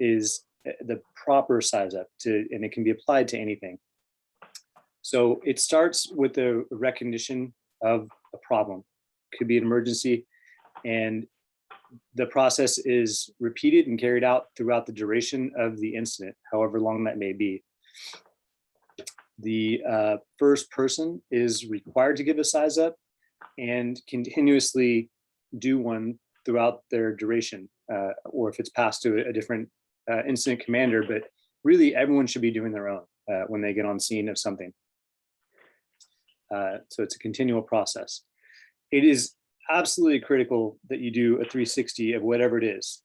is the proper size up and it can be applied to anything. So it starts with the recognition of a problem. It could be an emergency, and the process is repeated and carried out throughout the duration of the incident, however long that may be. The first person is required to give a size up and continuously do one throughout their duration, or if it's passed to a different incident commander, but really everyone should be doing their own when they get on scene of something. So it's a continual process. It is absolutely critical that you do a 360 of whatever it is.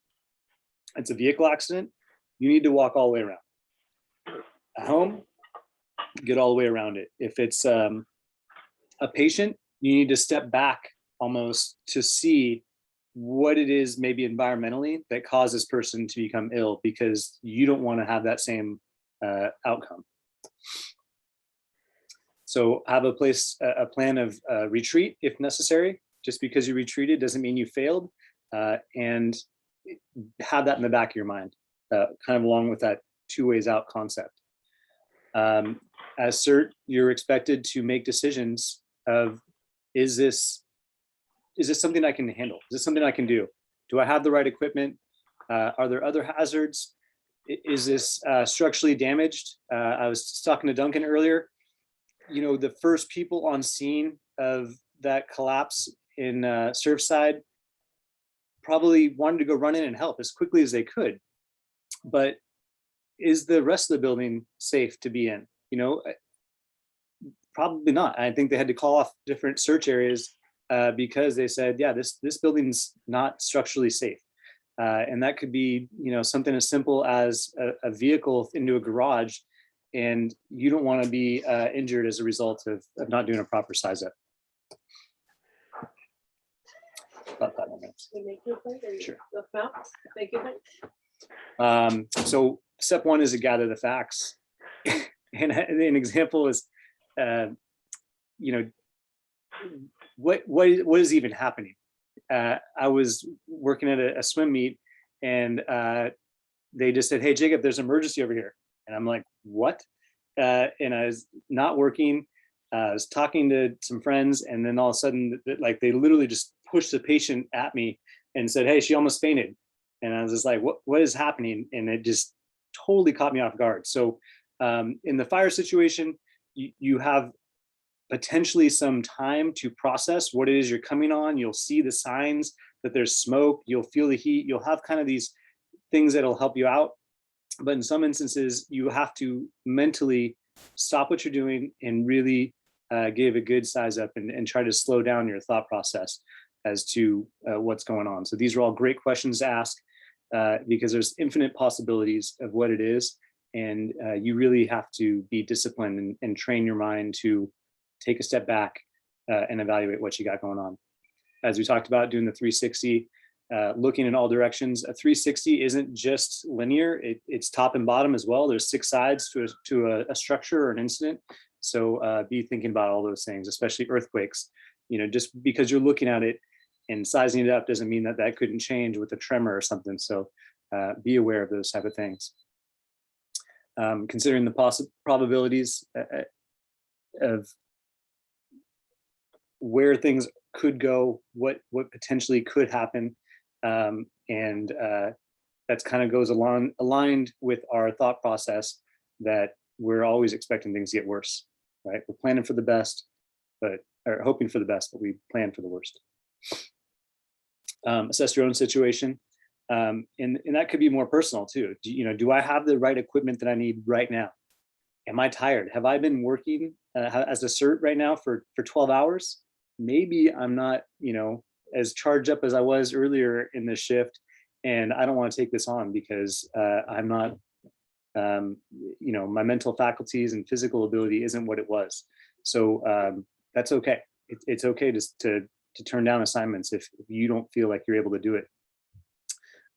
It's a vehicle accident, you need to walk all the way around. At home, get all the way around it. If it's a patient, you need to step back almost to see what it is maybe environmentally that caused this person to become ill, because you don't want to have that same outcome. So have a plan of retreat if necessary. Just because you retreated doesn't mean you failed, and have that in the back of your mind, kind of along with that 2 ways out concept. As CERT, you're expected to make decisions of, is this something I can handle? Is this something I can do? Do I have the right equipment? Are there other hazards? Is this structurally damaged? I was talking to Duncan earlier. You know, the first people on scene of that collapse in Surfside probably wanted to go run in and help as quickly as they could. But is the rest of the building safe to be in? You know, probably not. I think they had to call off different search areas because they said, yeah, this building's not structurally safe. And that could be, you know, something as simple as a vehicle into a garage, and you don't want to be injured as a result of not doing a proper size up. About 5 more minutes. Sure. Thank you. So step 1 is to gather the facts. And an example is, you know, what is even happening? I was working at a swim meet, and they just said, "Hey, Jacob, there's an emergency over here." And I'm like, "What?" And I was not working. I was talking to some friends, and then all of a sudden, like, they literally just pushed the patient at me and said, "Hey, she almost fainted." And I was just like, what is happening? And it just totally caught me off guard. So in the fire situation, you have potentially some time to process what it is you're coming on. You'll see the signs that there's smoke, you'll feel the heat, you'll have kind of these things that'll help you out. But in some instances, you have to mentally stop what you're doing and really give a good size up and try to slow down your thought process as to what's going on. So these are all great questions to ask because there's infinite possibilities of what it is. And you really have to be disciplined and train your mind to take a step back and evaluate what you got going on. As we talked about, doing the 360, looking in all directions. A 360 isn't just linear, it's top and bottom as well. There's 6 sides to a structure or an incident. So be thinking about all those things, especially earthquakes. You know, just because you're looking at it and sizing it up doesn't mean that that couldn't change with a tremor or something. So be aware of those type of things. Considering the probabilities of where things could go, what potentially could happen, and that's kind of goes aligned with our thought process that we're always expecting things to get worse. right? We're planning for the best, or hoping for the best, but we plan for the worst. Assess your own situation. And that could be more personal too. Do I have the right equipment that I need right now? Am I tired? Have I been working as a CERT right now for 12 hours? Maybe I'm not, as charged up as I was earlier in the shift, and I don't want to take this on because I'm not, my mental faculties and physical ability isn't what it was. So that's okay. It's okay to turn down assignments if you don't feel like you're able to do it.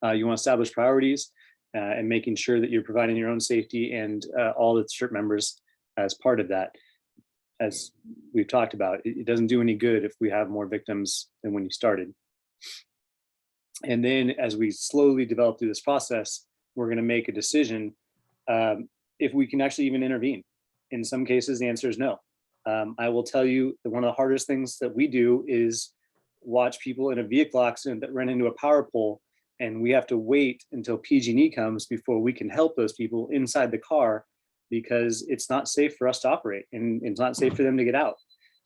You want to establish priorities and making sure that you're providing your own safety and all the CERT members as part of that. As we've talked about, it doesn't do any good if we have more victims than when you started. And then as we slowly develop through this process, we're going to make a decision if we can actually even intervene. In some cases, the answer is no. I will tell you that one of the hardest things that we do is watch people in a vehicle accident that run into a power pole, and we have to wait until PG&E comes before we can help those people inside the car, because it's not safe for us to operate and it's not safe for them to get out.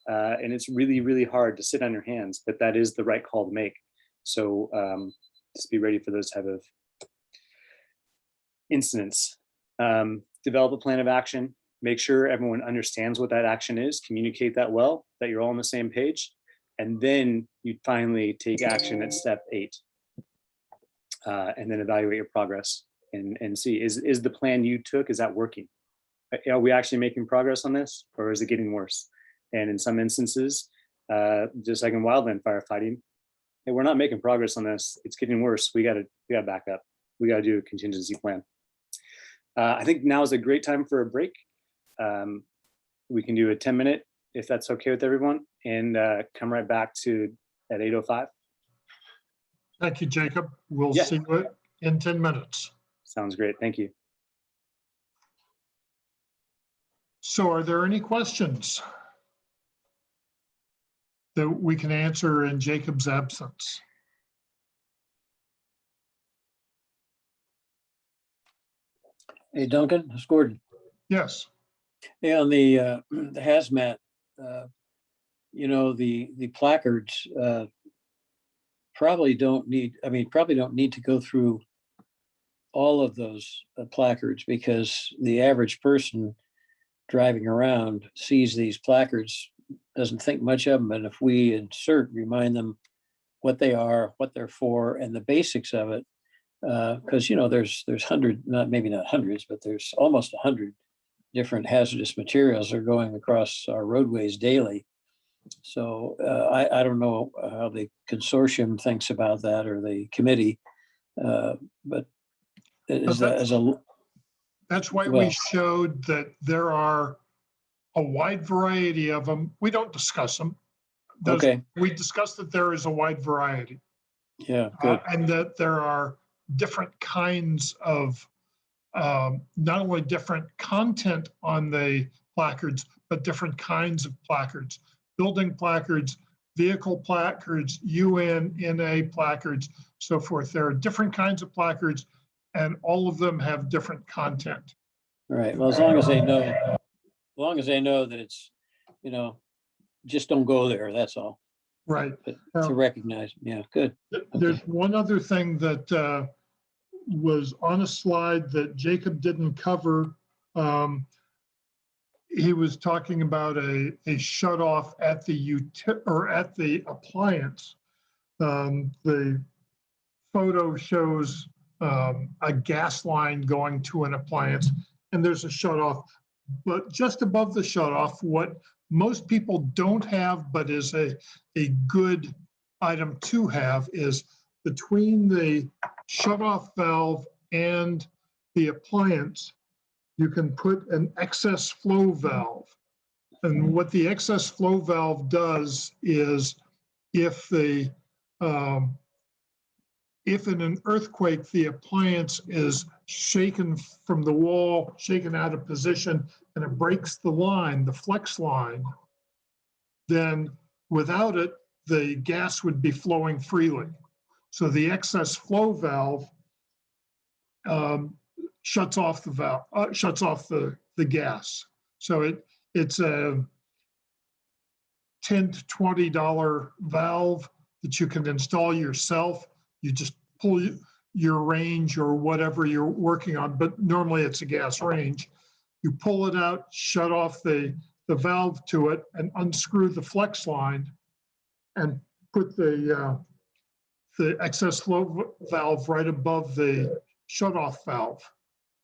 And it's really, really hard to sit on your hands, but that is the right call to make. So just be ready for those type of incidents. Develop a plan of action. Make sure everyone understands what that action is. Communicate that well, that you're all on the same page. And then you finally take action at step 8. And then evaluate your progress and see, is the plan you took, is that working? Are we actually making progress on this, or is it getting worse? And in some instances, just like in wildland firefighting, hey, we're not making progress on this, it's getting worse. We gotta back up. We gotta do a contingency plan. I think now is a great time for a break. We can do a 10-minute if that's okay with everyone, and come right back to at 8:05. Thank you, Jacob. We'll Yeah. see you in 10 minutes. Sounds great. Thank you. So are there any questions that we can answer in Jacob's absence? Hey, Duncan, it's Gordon. Yes. Hey, on the HazMat, the placards probably don't need to go through all of those placards, because the average person driving around sees these placards, doesn't think much of them. And if we insert, remind them what they are, what they're for, and the basics of it, because there's maybe not hundreds, but there's almost 100 different hazardous materials that are going across our roadways daily. So I don't know how the consortium thinks about that, or the committee, but that's why we showed that there are a wide variety of them. We don't discuss them. Okay. We discussed that there is a wide variety. Yeah, good. And that there are different kinds of, not only different content on the placards, but different kinds of placards. Building placards, vehicle placards, UN, NA placards, so forth. There are different kinds of placards, and all of them have different content. All right. Well, as long as they know that it's, just don't go there. That's all. Right. But to recognize, yeah, good. There's one other thing that was on a slide that Jacob didn't cover. He was talking about a shut off at the appliance. The photo shows a gas line going to an appliance, and there's a shut off. But just above the shut off, what most people don't have, but is a good item to have, is between the shut off valve and the appliance, you can put an excess flow valve. And what the excess flow valve does is, if in an earthquake, the appliance is shaken from the wall, shaken out of position, and it breaks the line, the flex line, then without it, the gas would be flowing freely. So the excess flow valve shuts off the valve, shuts off the gas. So It's a $10 to $20 valve that you can install yourself. You just pull your range or whatever you're working on, but normally it's a gas range. You pull it out, shut off the valve to it, and unscrew the flex line and put the excess flow valve right above the shut-off valve,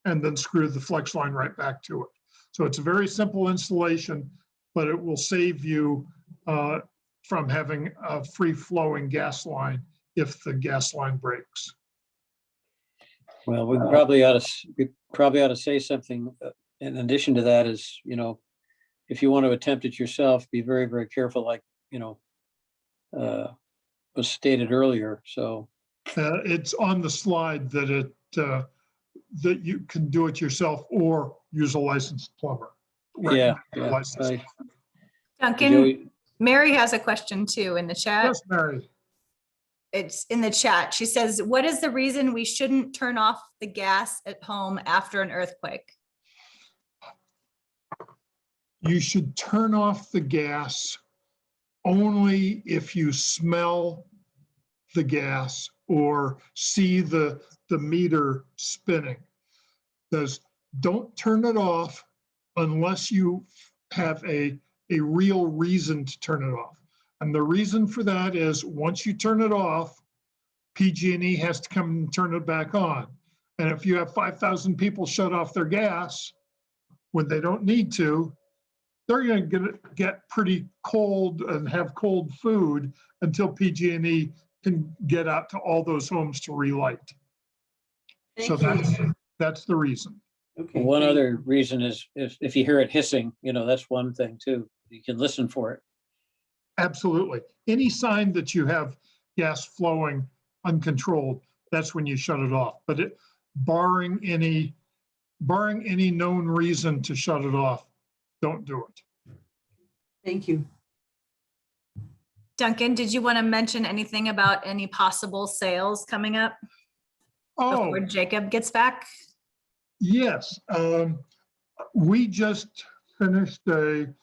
and then screw the flex line right back to it. So it's a very simple installation, but it will save you from having a free-flowing gas line if the gas line breaks. Well, we probably ought to say something in addition to that is, you know, if you want to attempt it yourself, be very, very careful, like, you know, was stated earlier. So It's on the slide that that you can do it yourself or use a licensed plumber. yeah, Licensed. Duncan, Mary has a question too in the chat. Yes, Mary. It's in the chat. She says, what is the reason we shouldn't turn off the gas at home after an earthquake? You should turn off the gas only if you smell the gas or see the meter spinning. Don't turn it off unless you have a real reason to turn it off. And the reason for that is once you turn it off, PG&E has to come and turn it back on. And if you have 5,000 people shut off their gas when they don't need to, they're going to get pretty cold and have cold food until PG&E can get out to all those homes to relight. So that's the reason. Okay. one other reason is if you hear it hissing, you know, that's one thing too. You can listen for it. Absolutely. Any sign that you have gas flowing uncontrolled, that's when you shut it off. But barring any known reason to shut it off, don't do it. Thank you. Duncan, did you want to mention anything about any possible sales coming up before Jacob gets back? Yes. We just finished a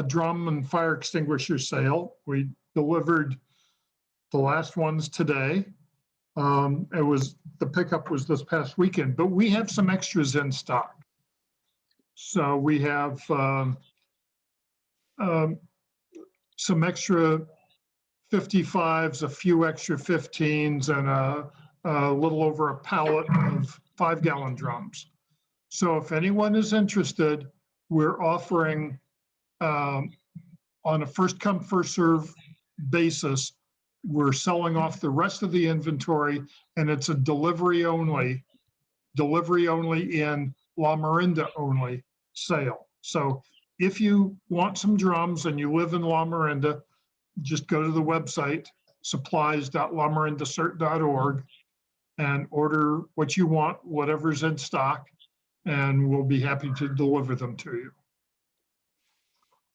drum and fire extinguisher sale. We delivered the last ones today. The pickup was this past weekend, but we have some extras in stock. So we have some extra 55s, a few extra 15s, and a little over a pallet of 5-gallon drums. So if anyone is interested, we're offering on a first come, first serve basis. We're selling off the rest of the inventory, and it's a delivery only in La Miranda only sale. So if you want some drums and you live in La Miranda, just go to the website, supplies.lamirandacert.org, and order what you want, whatever's in stock, and we'll be happy to deliver them to you.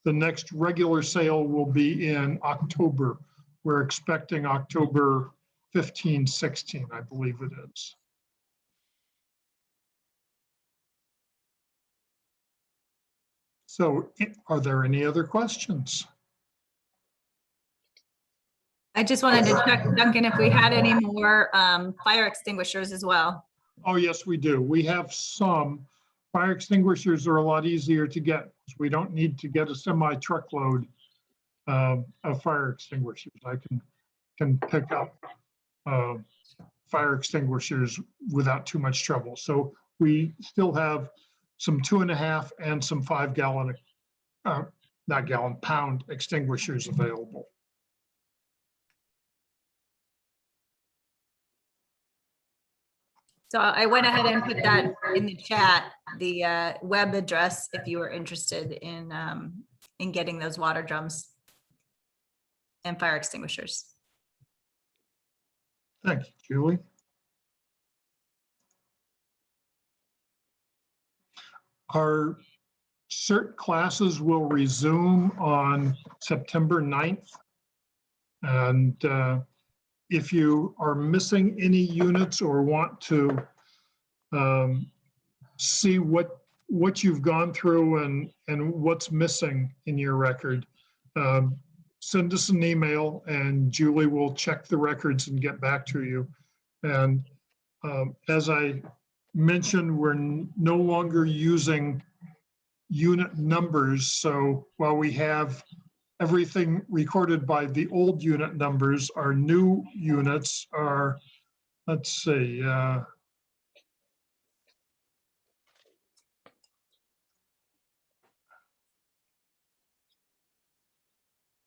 The next regular sale will be in October. We're expecting October 15, 16, I believe it is. So are there any other questions? I just wanted to check, Duncan, if we had any more fire extinguishers as well. Oh, yes, we do. We have some. Fire extinguishers are a lot easier to get. We don't need to get a semi-truckload of fire extinguishers. I can pick up fire extinguishers without too much trouble. So we still have some 2.5 and some 5-gallon, not gallon, pound extinguishers available. So I went ahead and put that in the chat, the web address, if you were interested in getting those water drums and fire extinguishers. Thank you, Julie. Our CERT classes will resume on September 9th. And if you are missing any units or want to see what what you've gone through and what's missing in your record, send us an email and Julie will check the records and get back to you. And as I mentioned, we're no longer using unit numbers. So while we have everything recorded by the old unit numbers, our new units are, let's see,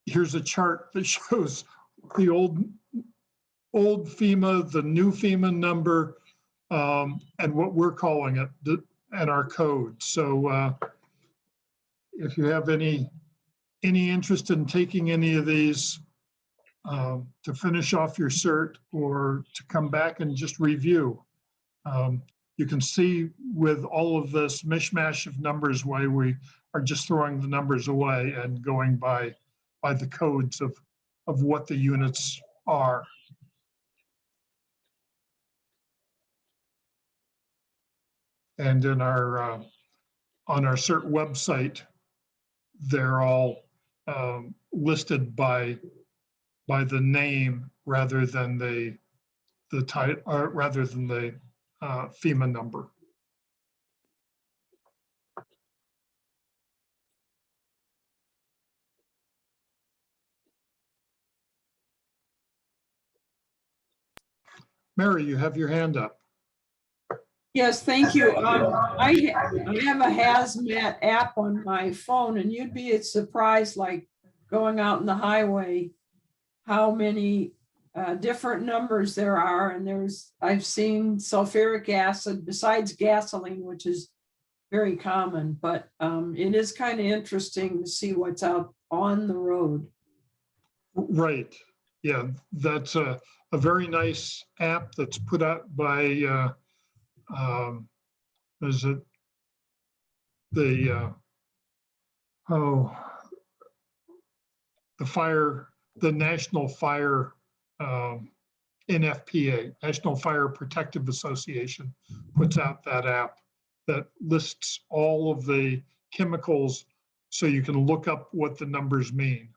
here's a chart that shows the old FEMA, the new FEMA number, and what we're calling it, and our code. So if you have any interest in taking any of these to finish off your CERT or to come back and just review, you can see with all of this mishmash of numbers why we are just throwing the numbers away and going by the codes of what the units are. And in our on our CERT website, they're all listed by the name rather than the title, rather than the FEMA number. Mary, you have your hand up. Yes, thank you. I have a HazMat app on my phone, and you'd be surprised, like going out in the highway, how many different numbers there are. And I've seen sulfuric acid besides gasoline, which is very common, but it is kind of interesting to see what's out on the road. Right. Yeah, that's a very nice app that's put out by is it the the National Fire NFPA, National Fire Protective Association, puts out that app that lists all of the chemicals so you can look up what the numbers mean.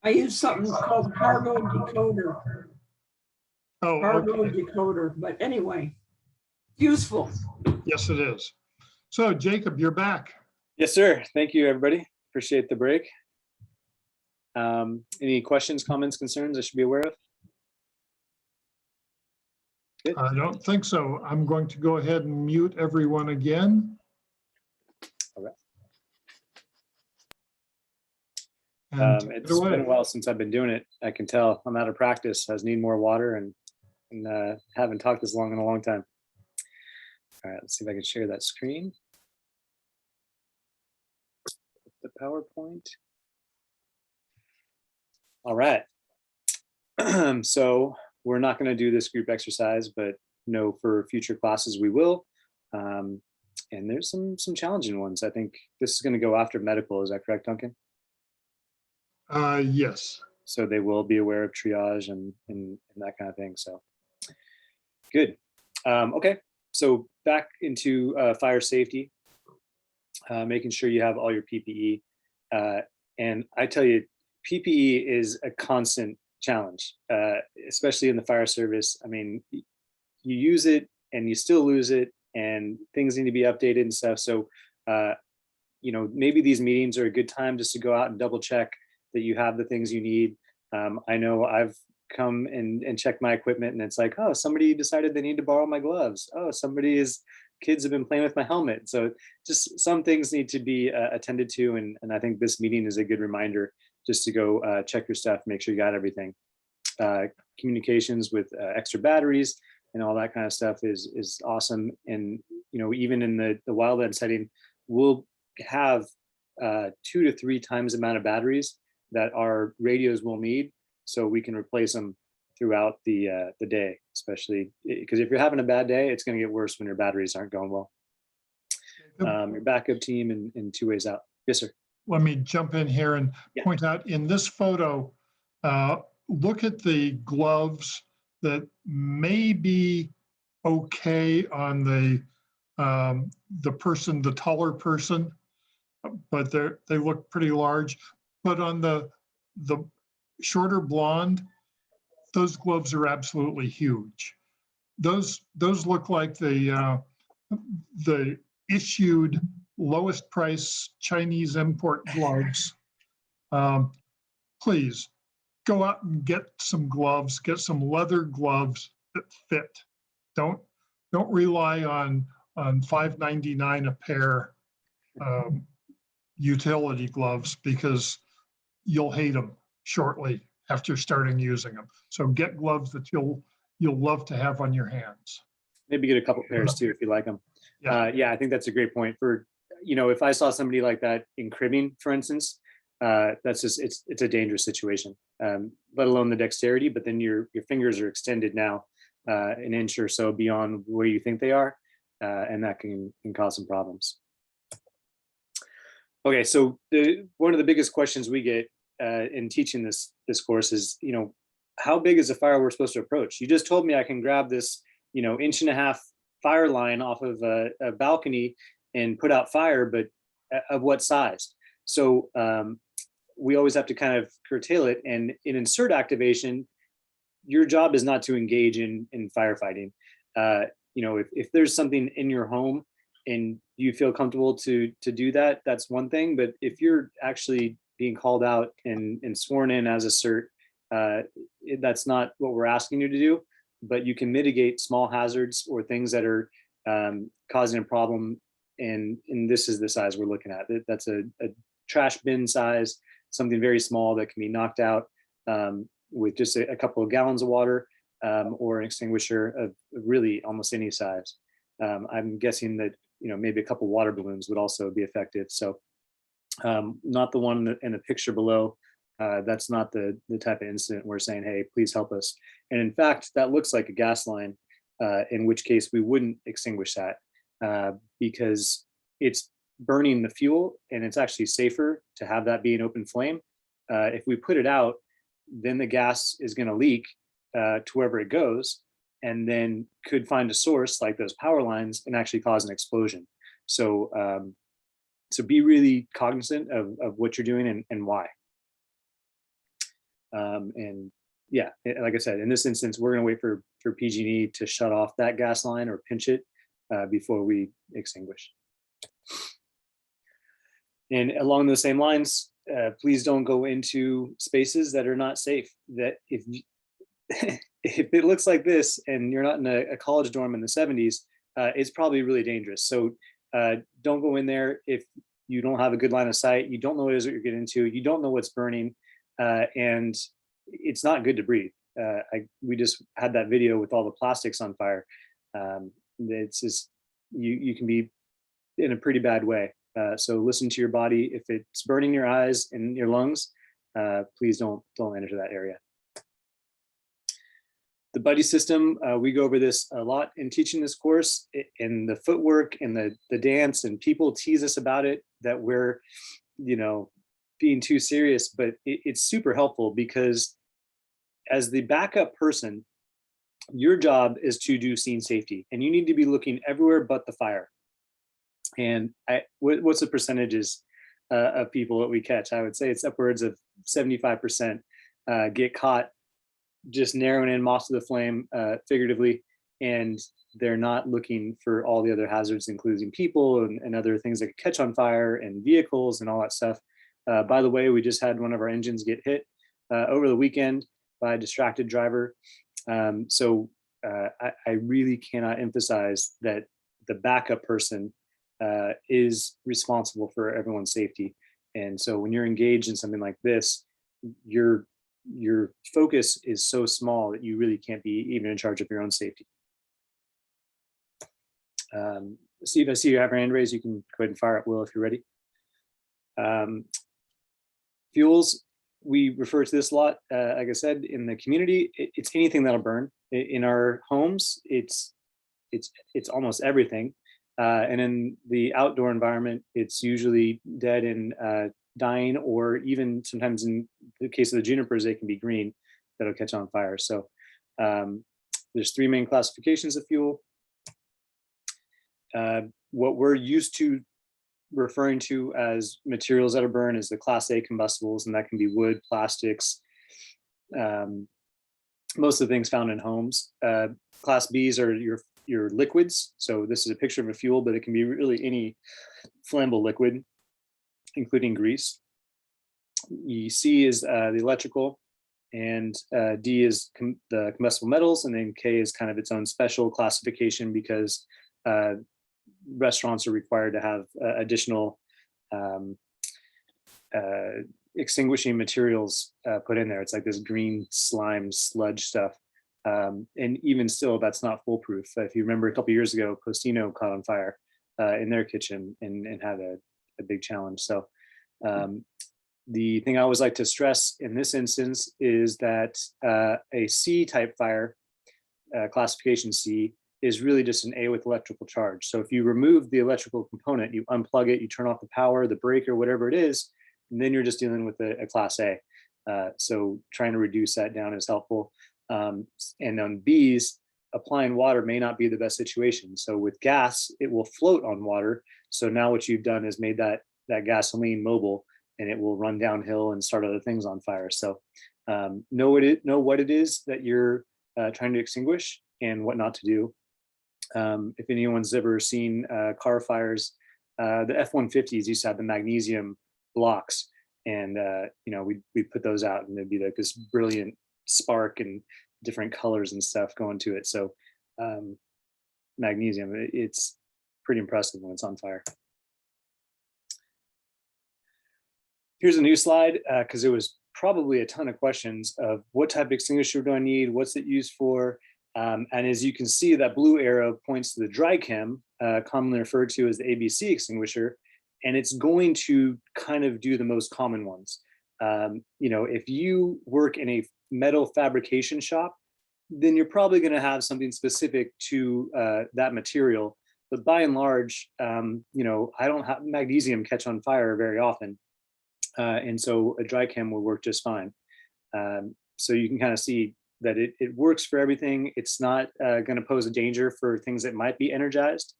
I use something called Cargo Decoder. Oh, Cargo okay. Decoder, but anyway, useful. Yes, it is. So Jacob, you're back. Yes, sir. Thank you, everybody. Appreciate the break. Any questions, comments, concerns I should be aware of? Good. I don't think so. I'm going to go ahead and mute everyone again. All right. And take it It's been a away. while since I've been doing it. I can tell I'm out of practice. I just need more water and haven't talked this long in a long time. All right, let's see if I can share that screen. The PowerPoint. All right. So we're not going to do this group exercise, but for future classes we will. And there's some challenging ones. I think this is going to go after medical. Is that correct, Duncan? Yes. So they will be aware of triage and that kind of thing. So good. Okay. So back into fire safety, making sure you have all your PPE. And I tell you, PPE is a constant challenge, especially in the fire service. I mean, you use it and you still lose it, and things need to be updated and stuff. So, maybe these meetings are a good time just to go out and double check that you have the things you need. I know I've come and checked my equipment, and it's like, oh, somebody decided they need to borrow my gloves. Oh, kids have been playing with my helmet. So just some things need to be attended to. And I think this meeting is a good reminder just to go check your stuff, make sure you got everything. Communications with extra batteries and all that kind of stuff is awesome. And, even in the wildland setting, we'll have 2 to 3 times the amount of batteries that our radios will need, so we can replace them throughout the day, especially because if you're having a bad day, it's going to get worse when your batteries aren't going well. Your backup team in 2 ways out. Yes, sir. Let me jump in here and point out in this photo, look at the gloves that may be okay on the the taller person, but they look pretty large. But on the shorter blonde, those gloves are absolutely huge. Those look like the issued lowest price Chinese import gloves. Please go out and get some gloves, get some leather gloves that fit. Don't rely on $5.99 a pair utility gloves, because you'll hate them shortly after starting using them. So get gloves that you'll love to have on your hands. Maybe get a couple pairs too if you like them. Yeah, I think that's a great point. For, if I saw somebody like that in cribbing, for instance, that's just it's a dangerous situation. Let alone the dexterity, but then your fingers are extended now an inch or so beyond where you think they are, and that can cause some problems. Okay, so one of the biggest questions we get in teaching this course is, how big is a fire we're supposed to approach? You just told me I can grab this, 1.5 inch fire line off of a balcony and put out fire, but of what size? So we always have to kind of curtail it. And in insert activation, your job is not to engage in firefighting. If there's something in your home and you feel comfortable to do that, that's one thing. But if you're actually being called out and sworn in as a CERT, that's not what we're asking you to do. But you can mitigate small hazards or things that are causing a problem. And this is the size we're looking at. That's a trash bin size, something very small that can be knocked out with just a couple of gallons of water, or an extinguisher of really almost any size. I'm guessing that maybe a couple water balloons would also be effective. So not the one in the picture below. That's not the type of incident we're saying, hey, please help us. And in fact, that looks like a gas line, in which case we wouldn't extinguish that because it's burning the fuel, and it's actually safer to have that be an open flame. If we put it out, then the gas is going to leak to wherever it goes, and then could find a source like those power lines and actually cause an explosion. So be really cognizant of what you're doing and why. And yeah, like I said, in this instance, we're going to wait for PG&E to shut off that gas line or pinch it before we extinguish. And along those same lines, please don't go into spaces that are not safe. That if it looks like this and you're not in a college dorm in the 70s, it's probably really dangerous. So don't go in there if you don't have a good line of sight. You don't know what it is that you're getting into. You don't know what's burning, and it's not good to breathe. We just had that video with all the plastics on fire. It's just you can be in a pretty bad way. So listen to your body. If it's burning your eyes and your lungs, please don't enter that area. The buddy system, we go over this a lot in teaching this course, in the footwork and the dance, and people tease us about it, that we're, being too serious, but it's super helpful, because as the backup person, your job is to do scene safety, and you need to be looking everywhere but the fire. And what's the percentages of people that we catch? I would say it's upwards of 75% get caught just narrowing in moths to the flame, figuratively, and they're not looking for all the other hazards, including people and other things that could catch on fire, and vehicles and all that stuff. By the way, we just had one of our engines get hit over the weekend by a distracted driver. So I really cannot emphasize that the backup person is responsible for everyone's safety. And so when you're engaged in something like this, your focus is so small that you really can't be even in charge of your own safety. Steve, I see you have your hand raised. You can go ahead and fire up, Will, if you're ready. Fuels, we refer to this a lot. Like I said, in the community, it's anything that'll burn. In our homes, it's almost everything. And in the outdoor environment, it's usually dead and dying, or even sometimes in the case of the junipers, they can be green, that'll catch on fire. So there's 3 main classifications of fuel. What we're used to referring to as materials that are burned is the Class A combustibles, and that can be wood, plastics, most of the things found in homes. Class Bs are your liquids. So this is a picture of a fuel, but it can be really any flammable liquid, including grease. C is the electrical, and D is the combustible metals, and then K is kind of its own special classification because restaurants are required to have additional extinguishing materials put in there. It's like this green slime sludge stuff. And even still, that's not foolproof. If you remember a couple years ago, Costino caught on fire in their kitchen and had a big challenge. So the thing I always like to stress in this instance is that a C type fire, classification C, is really just an A with electrical charge. So if you remove the electrical component, you unplug it, you turn off the power, the breaker, whatever it is, and then you're just dealing with a Class A. So trying to reduce that down is helpful. And on Bs, applying water may not be the best situation. So with gas, it will float on water. So now what you've done is made that gasoline mobile, and it will run downhill and start other things on fire. So know what it is that you're trying to extinguish and what not to do. If anyone's ever seen car fires, the F-150s used to have the magnesium blocks, and we put those out, and there'd be like this brilliant spark and different colors and stuff going to it. So magnesium, it's pretty impressive when it's on fire. Here's a new slide because there was probably a ton of questions of what type of extinguisher do I need, what's it used for. And as you can see, that blue arrow points to the dry chem, commonly referred to as the ABC extinguisher, and it's going to kind of do the most common ones. If you work in a metal fabrication shop, then you're probably going to have something specific to that material. But by and large, I don't have magnesium catch on fire very often. And so a dry chem will work just fine. So you can kind of see that it works for everything. It's not going to pose a danger for things that might be energized.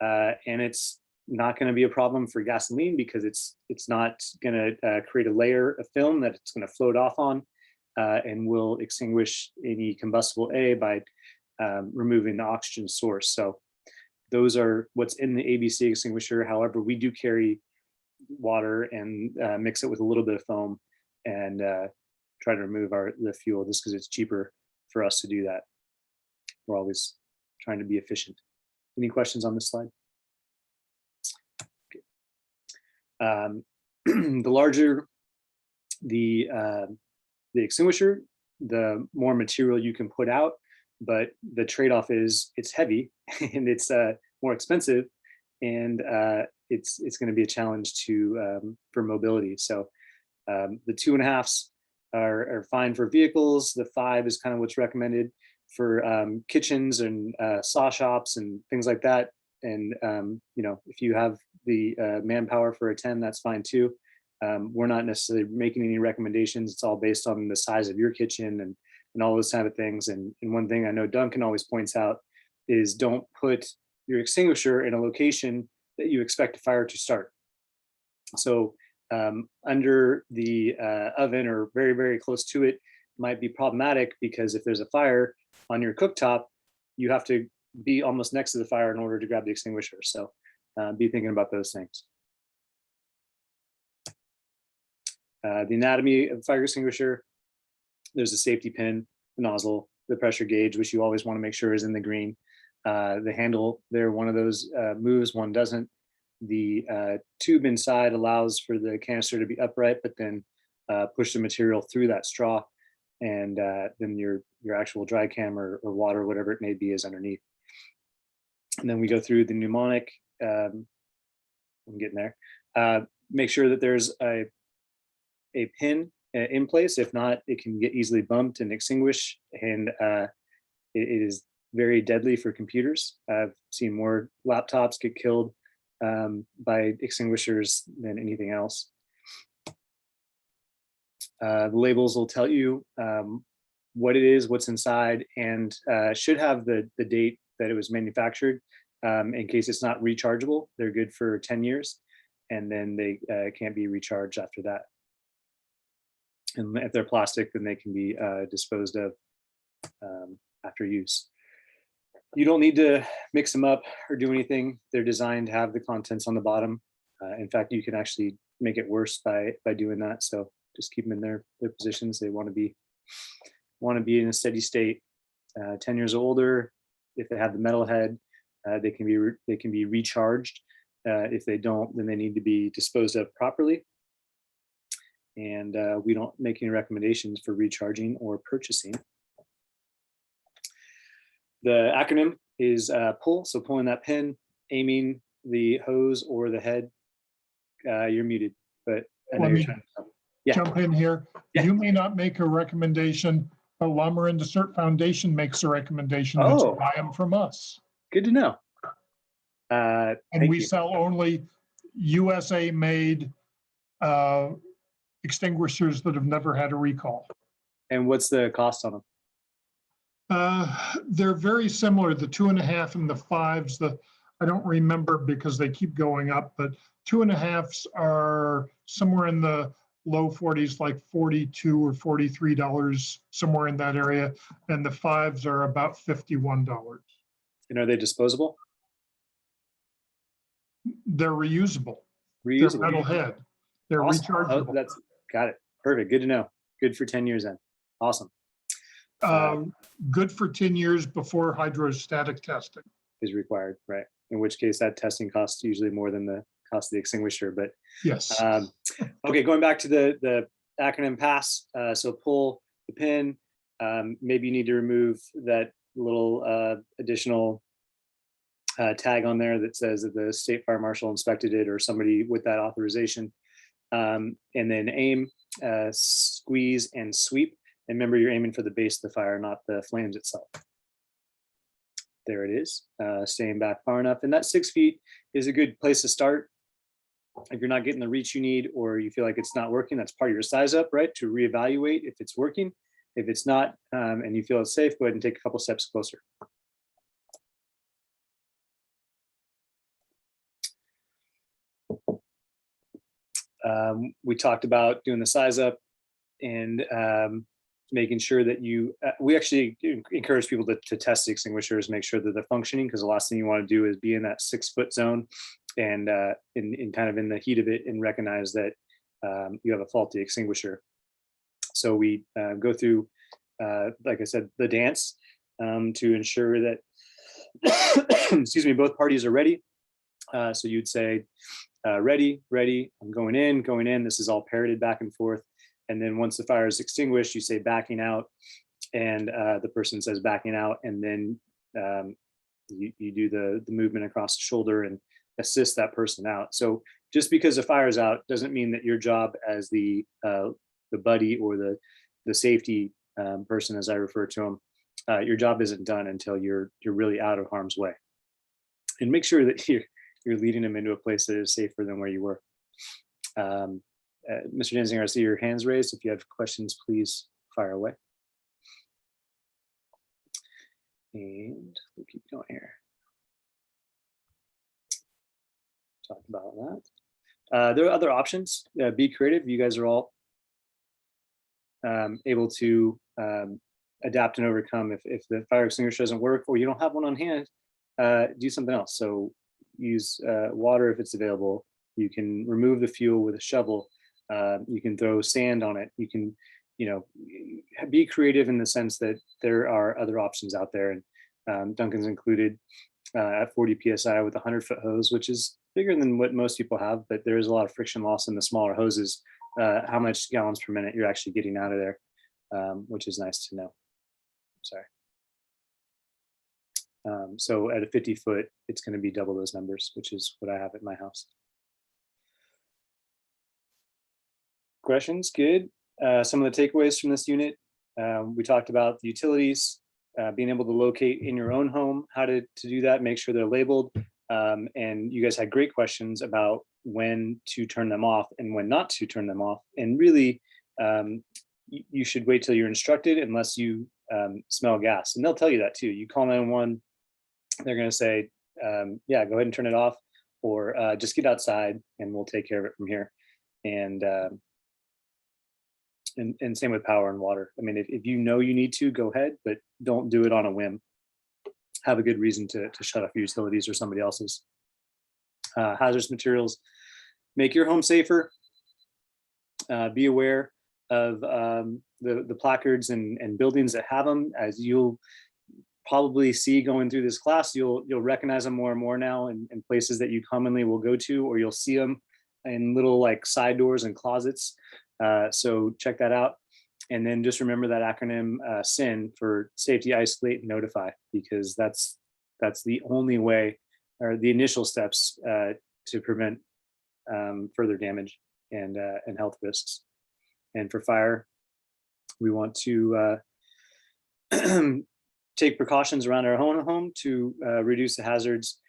And it's not going to be a problem for gasoline because it's not going to create a layer of film that it's going to float off on, and will extinguish any combustible A by removing the oxygen source. So those are what's in the ABC extinguisher. However, we do carry water and mix it with a little bit of foam and try to remove the fuel just because it's cheaper for us to do that. We're always trying to be efficient. Any questions on this slide? Okay. The larger the extinguisher, the more material you can put out, but the trade-off is it's heavy and it's more expensive, and it's going to be a challenge for mobility. So the 2.5s are fine for vehicles. The 5 is kind of what's recommended for kitchens and saw shops and things like that. And if you have the manpower for a 10, that's fine too. We're not necessarily making any recommendations. It's all based on the size of your kitchen and all those kind of things. And one thing I know Duncan always points out is don't put your extinguisher in a location that you expect a fire to start. So under the oven or very, very close to it might be problematic, because if there's a fire on your cooktop, you have to be almost next to the fire in order to grab the extinguisher. So be thinking about those things. The anatomy of a fire extinguisher: there's a safety pin, the nozzle, the pressure gauge, which you always want to make sure is in the green. The handle there, one of those moves, one doesn't. The tube inside allows for the canister to be upright, but then push the material through that straw, and then your actual dry cam or water, whatever it may be, is underneath. And then we go through the mnemonic. I'm getting there. Make sure that there's a pin in place. If not, it can get easily bumped and extinguished, and it is very deadly for computers. I've seen more laptops get killed by extinguishers than anything else. The labels will tell you what it is, what's inside, and should have the date that it was manufactured. in case it's not rechargeable. They're good for 10 years, and then they can't be recharged after that. And if they're plastic, then they can be disposed of after use. You don't need to mix them up or do anything. They're designed to have the contents on the bottom. In fact, you can actually make it worse by doing that. So just keep them in their positions. They want to be in a steady state. 10 years or older, if they have the metal head, they can be recharged. If they don't, then they need to be disposed of properly. And we don't make any recommendations for recharging or purchasing. The acronym is pull. So pulling that pin, aiming the hose or the head. You're muted, but I know Let you're me trying to jump in here. Yeah. You may not make a recommendation, but Lamarinda CERT Foundation makes a recommendation that you Oh. buy them from us. Good to know. And Thank we you. sell only USA made extinguishers that have never had a recall. And what's the cost on them? They're very similar, the 2.5 and the 5s. I don't remember because they keep going up, but 2.5s are somewhere in the low 40s, like $42 or $43, somewhere in that area. And the 5s are about $51. And are they disposable? They're reusable. They're Reusable. metal head. They're Awesome. Oh, rechargeable. that's got it. Perfect. Good to know. Good for 10 years then. Awesome. Good for 10 years before hydrostatic testing. Is required, right? In which case that testing costs usually more than the cost of the extinguisher. But Yes. okay, going back to the acronym PASS. So pull the pin. Maybe you need to remove that little additional tag on there that says that the state fire marshal inspected it or somebody with that authorization. And then aim, squeeze, and sweep. And remember, you're aiming for the base of the fire, not the flames itself. There it is, staying back far enough. And that 6 feet is a good place to start. If you're not getting the reach you need, or you feel like it's not working, that's part of your size up, right? To reevaluate if it's working. If it's not, and you feel it's safe, go ahead and take a couple steps closer. We talked about doing the size up and making sure that we actually encourage people to test the extinguishers, make sure that they're functioning, because the last thing you want to do is be in that 6 foot zone and in kind of in the heat of it and recognize that you have a faulty extinguisher. So we go through, like I said, the dance to ensure that, excuse me, both parties are ready. So you'd say, ready, I'm going in. This is all parroted back and forth. And then once the fire is extinguished, you say backing out, and the person says backing out, and then you do the movement across the shoulder and assist that person out. So just because the fire is out doesn't mean that your job as the buddy or the safety person, as I refer to them, your job isn't done until you're really out of harm's way. And make sure that you're leading them into a place that is safer than where you were. Mr. Danziger, I see your hands raised. If you have questions, please fire away. And we'll keep going here. Talk about that. There are other options. Be creative. You guys are all able to adapt and overcome. If the fire extinguisher doesn't work or you don't have one on hand, do something else. So use water if it's available. You can remove the fuel with a shovel. You can throw sand on it. You can, be creative in the sense that there are other options out there. And Duncan's included at 40 PSI with a 100-foot hose, which is bigger than what most people have, but there is a lot of friction loss in the smaller hoses, how much gallons per minute you're actually getting out of there, which is nice to know. Sorry. So at a 50-foot, it's going to be double those numbers, which is what I have at my house. Questions? Good. Some of the takeaways from this unit. We talked about the utilities, being able to locate in your own home, how to do that, make sure they're labeled. And you guys had great questions about when to turn them off and when not to turn them off. And really, you should wait till you're instructed unless you smell gas. And they'll tell you that too. You call 911, they're going to say, yeah, go ahead and turn it off, or just get outside and we'll take care of it from here. And same with power and water. I mean, if you know you need to, go ahead, but don't do it on a whim. Have a good reason to shut off your utilities or somebody else's. Hazardous materials make your home safer. Be aware of the placards and buildings that have them. As you'll probably see going through this class, you'll recognize them more and more now in places that you commonly will go to, or you'll see them in little like side doors and closets. So check that out. And then just remember that acronym SIN for safety, isolate, and notify, because that's the only way, or the initial steps to prevent further damage and health risks. And for fire, we want to take precautions around our own home to reduce the hazards.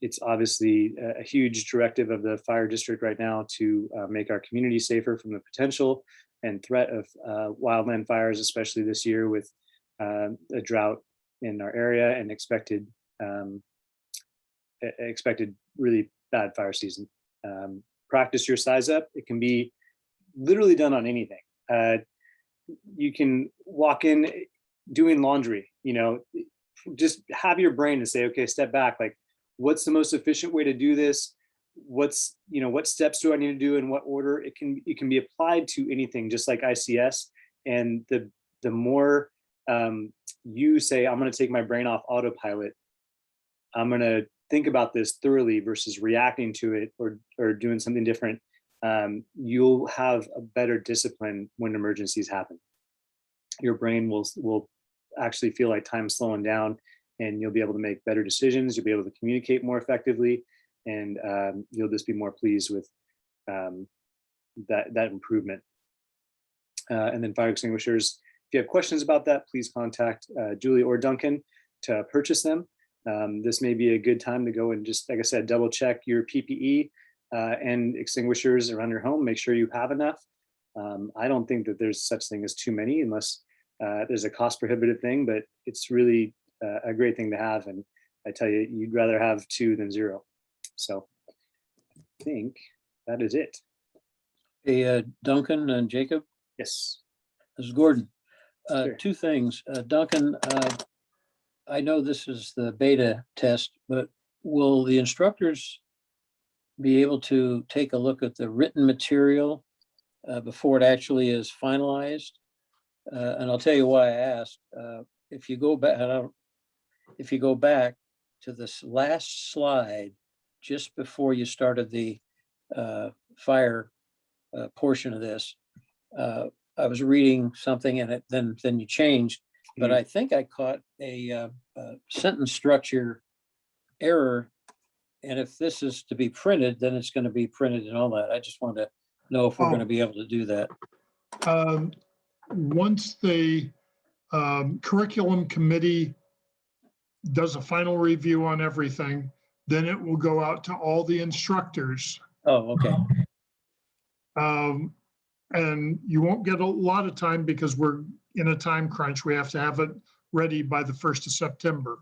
It's obviously a huge directive of the fire district right now to make our community safer from the potential and threat of wildland fires, especially this year with a drought in our area and expected really bad fire season. Practice your size up. It can be literally done on anything. You can walk in doing laundry, just have your brain to say, okay, step back. Like, what's the most efficient way to do this? What steps do I need to do in what order? It can be applied to anything, just like ICS. And the more you say, I'm going to take my brain off autopilot, I'm going to think about this thoroughly versus reacting to it or doing something different, you'll have a better discipline when emergencies happen. Your brain will actually feel like time's slowing down, and you'll be able to make better decisions. You'll be able to communicate more effectively, and you'll just be more pleased with that improvement. And then fire extinguishers, if you have questions about that, please contact Julie or Duncan to purchase them. This may be a good time to go and just, like I said, double check your PPE and extinguishers around your home. Make sure you have enough. I don't think that there's such thing as too many, unless there's a cost prohibitive thing, but it's really a great thing to have. And I tell you, you'd rather have 2 than 0. So I think that is it. Hey, Duncan and Jacob, Yes. this is Gordon. Sure. 2 things. Duncan, I know this is the beta test, but will the instructors be able to take a look at the written material before it actually is finalized? And I'll tell you why I asked. If you go back to this last slide, just before you started the fire portion of this, I was reading something and then you changed, but I think I caught a sentence structure error. And if this is to be printed, then it's going to be printed and all that. I just want to know if we're going to be able to do that. Once the curriculum committee does a final review on everything, then it will go out to all the instructors. Oh, okay. And you won't get a lot of time because we're in a time crunch. We have to have it ready by the 1st of September.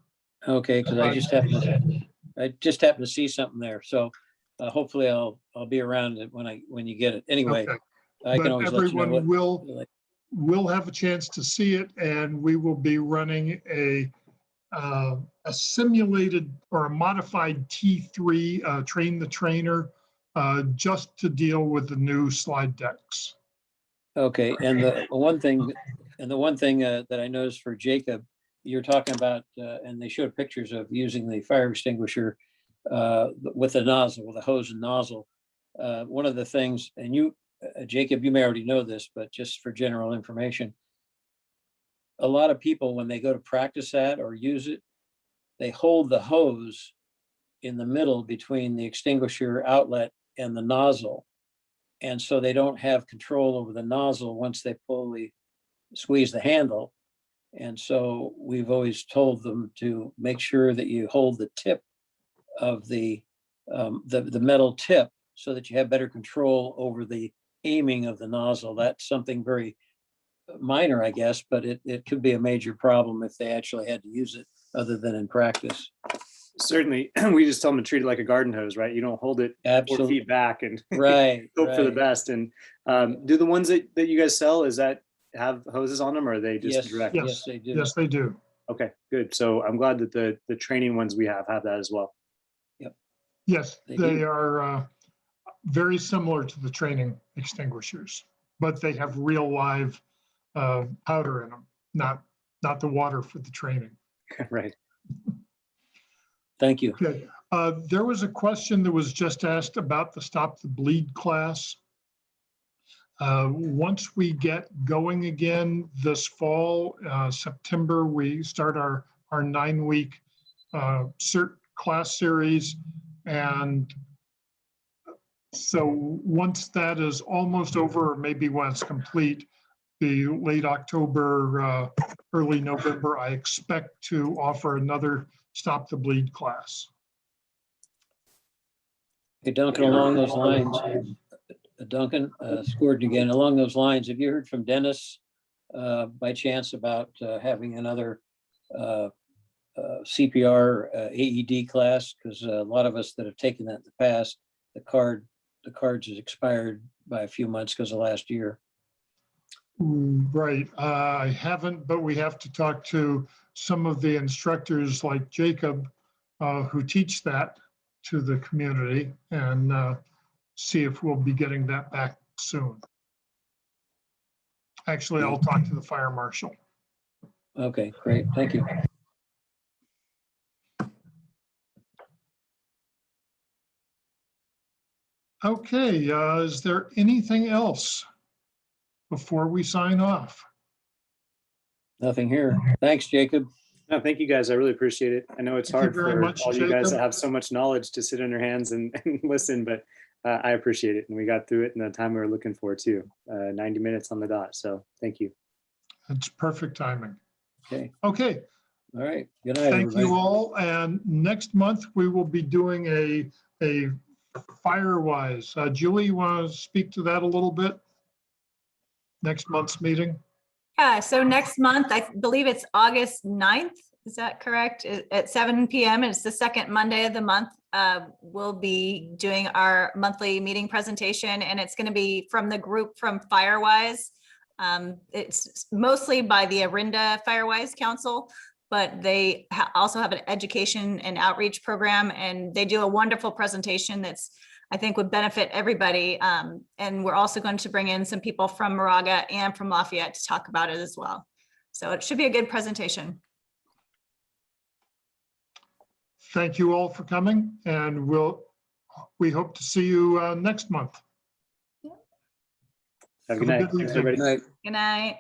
Okay, because I just happened to see something there. So hopefully I'll be around when you get it. Anyway, Okay. I can always let you know everyone what. will have a chance to see it, and we will be running a simulated or a modified T3 train the trainer just to deal with the new slide decks. Okay, and the one thing that I noticed for Jacob, you're talking about, and they showed pictures of using the fire extinguisher with a nozzle, with a hose and nozzle. One of the things, and you, Jacob, you may already know this, but just for general information, a lot of people, when they go to practice that or use it, they hold the hose in the middle between the extinguisher outlet and the nozzle. And so they don't have control over the nozzle once they fully squeeze the handle. And so we've always told them to make sure that you hold the tip of the metal tip so that you have better control over the aiming of the nozzle. That's something very minor, I guess, but it could be a major problem if they actually had to use it other than in practice. Certainly, we just tell them to treat it like a garden hose, right? You don't hold it 4 Absolutely. feet back and Right. hope for the right. best. And do the ones that you guys sell, is that have hoses on them, or are they just Yes. direct? Yes. Yes, they do. Yes, they do. Okay, good. So I'm glad that the training ones we have that as well. Yes, They they do. are very similar to the training extinguishers, but they have real live powder in them, not the water for the training. Right. Thank you. Okay, there was a question that was just asked about the Stop the Bleed class. Once we get going again this fall, September, we start our 9-week CERT class series. And so once that is almost over, or maybe when it's complete, the late October, early November, I expect to offer another Stop the Bleed class. Hey, Duncan, along those lines, Duncan, it's Gordon again, along those lines, have you heard from Dennis by chance about having another CPR AED class? Because a lot of us that have taken that in the past, the cards has expired by a few months because of last year. Right, I haven't, but we have to talk to some of the instructors like Jacob who teach that to the community and see if we'll be getting that back soon. Actually, I'll talk to the fire marshal. Okay, great. Thank you. Okay, is there anything else before we sign off? Nothing here. Thanks, Jacob. No, thank you guys. I really appreciate it. I know it's Thank you hard very for much, all you guys that Jacob. have so much knowledge to sit on your hands and listen, but I appreciate it. And we got through it in the time we were looking for too, 90 minutes on the dot. So thank you. It's perfect timing. Okay. Okay, All right. Good night, thank everybody. you all. And next month, we will be doing a Firewise. Julie, you want to speak to that a little bit? Next month's meeting? Yeah, so next month, I believe it's August 9th, is that correct? At 7 p.m. It's the second Monday of the month. We'll be doing our monthly meeting presentation, and it's going to be from the group from Firewise. It's mostly by the Arinda Firewise Council, but they also have an education and outreach program, and they do a wonderful presentation that's, I think, would benefit everybody. And we're also going to bring in some people from Moraga and from Lafayette to talk about it as well. So it should be a good presentation. Thank you all for coming, and we hope to see you next month. Have a good night. good Thanks, evening. everybody. Good night. Good night.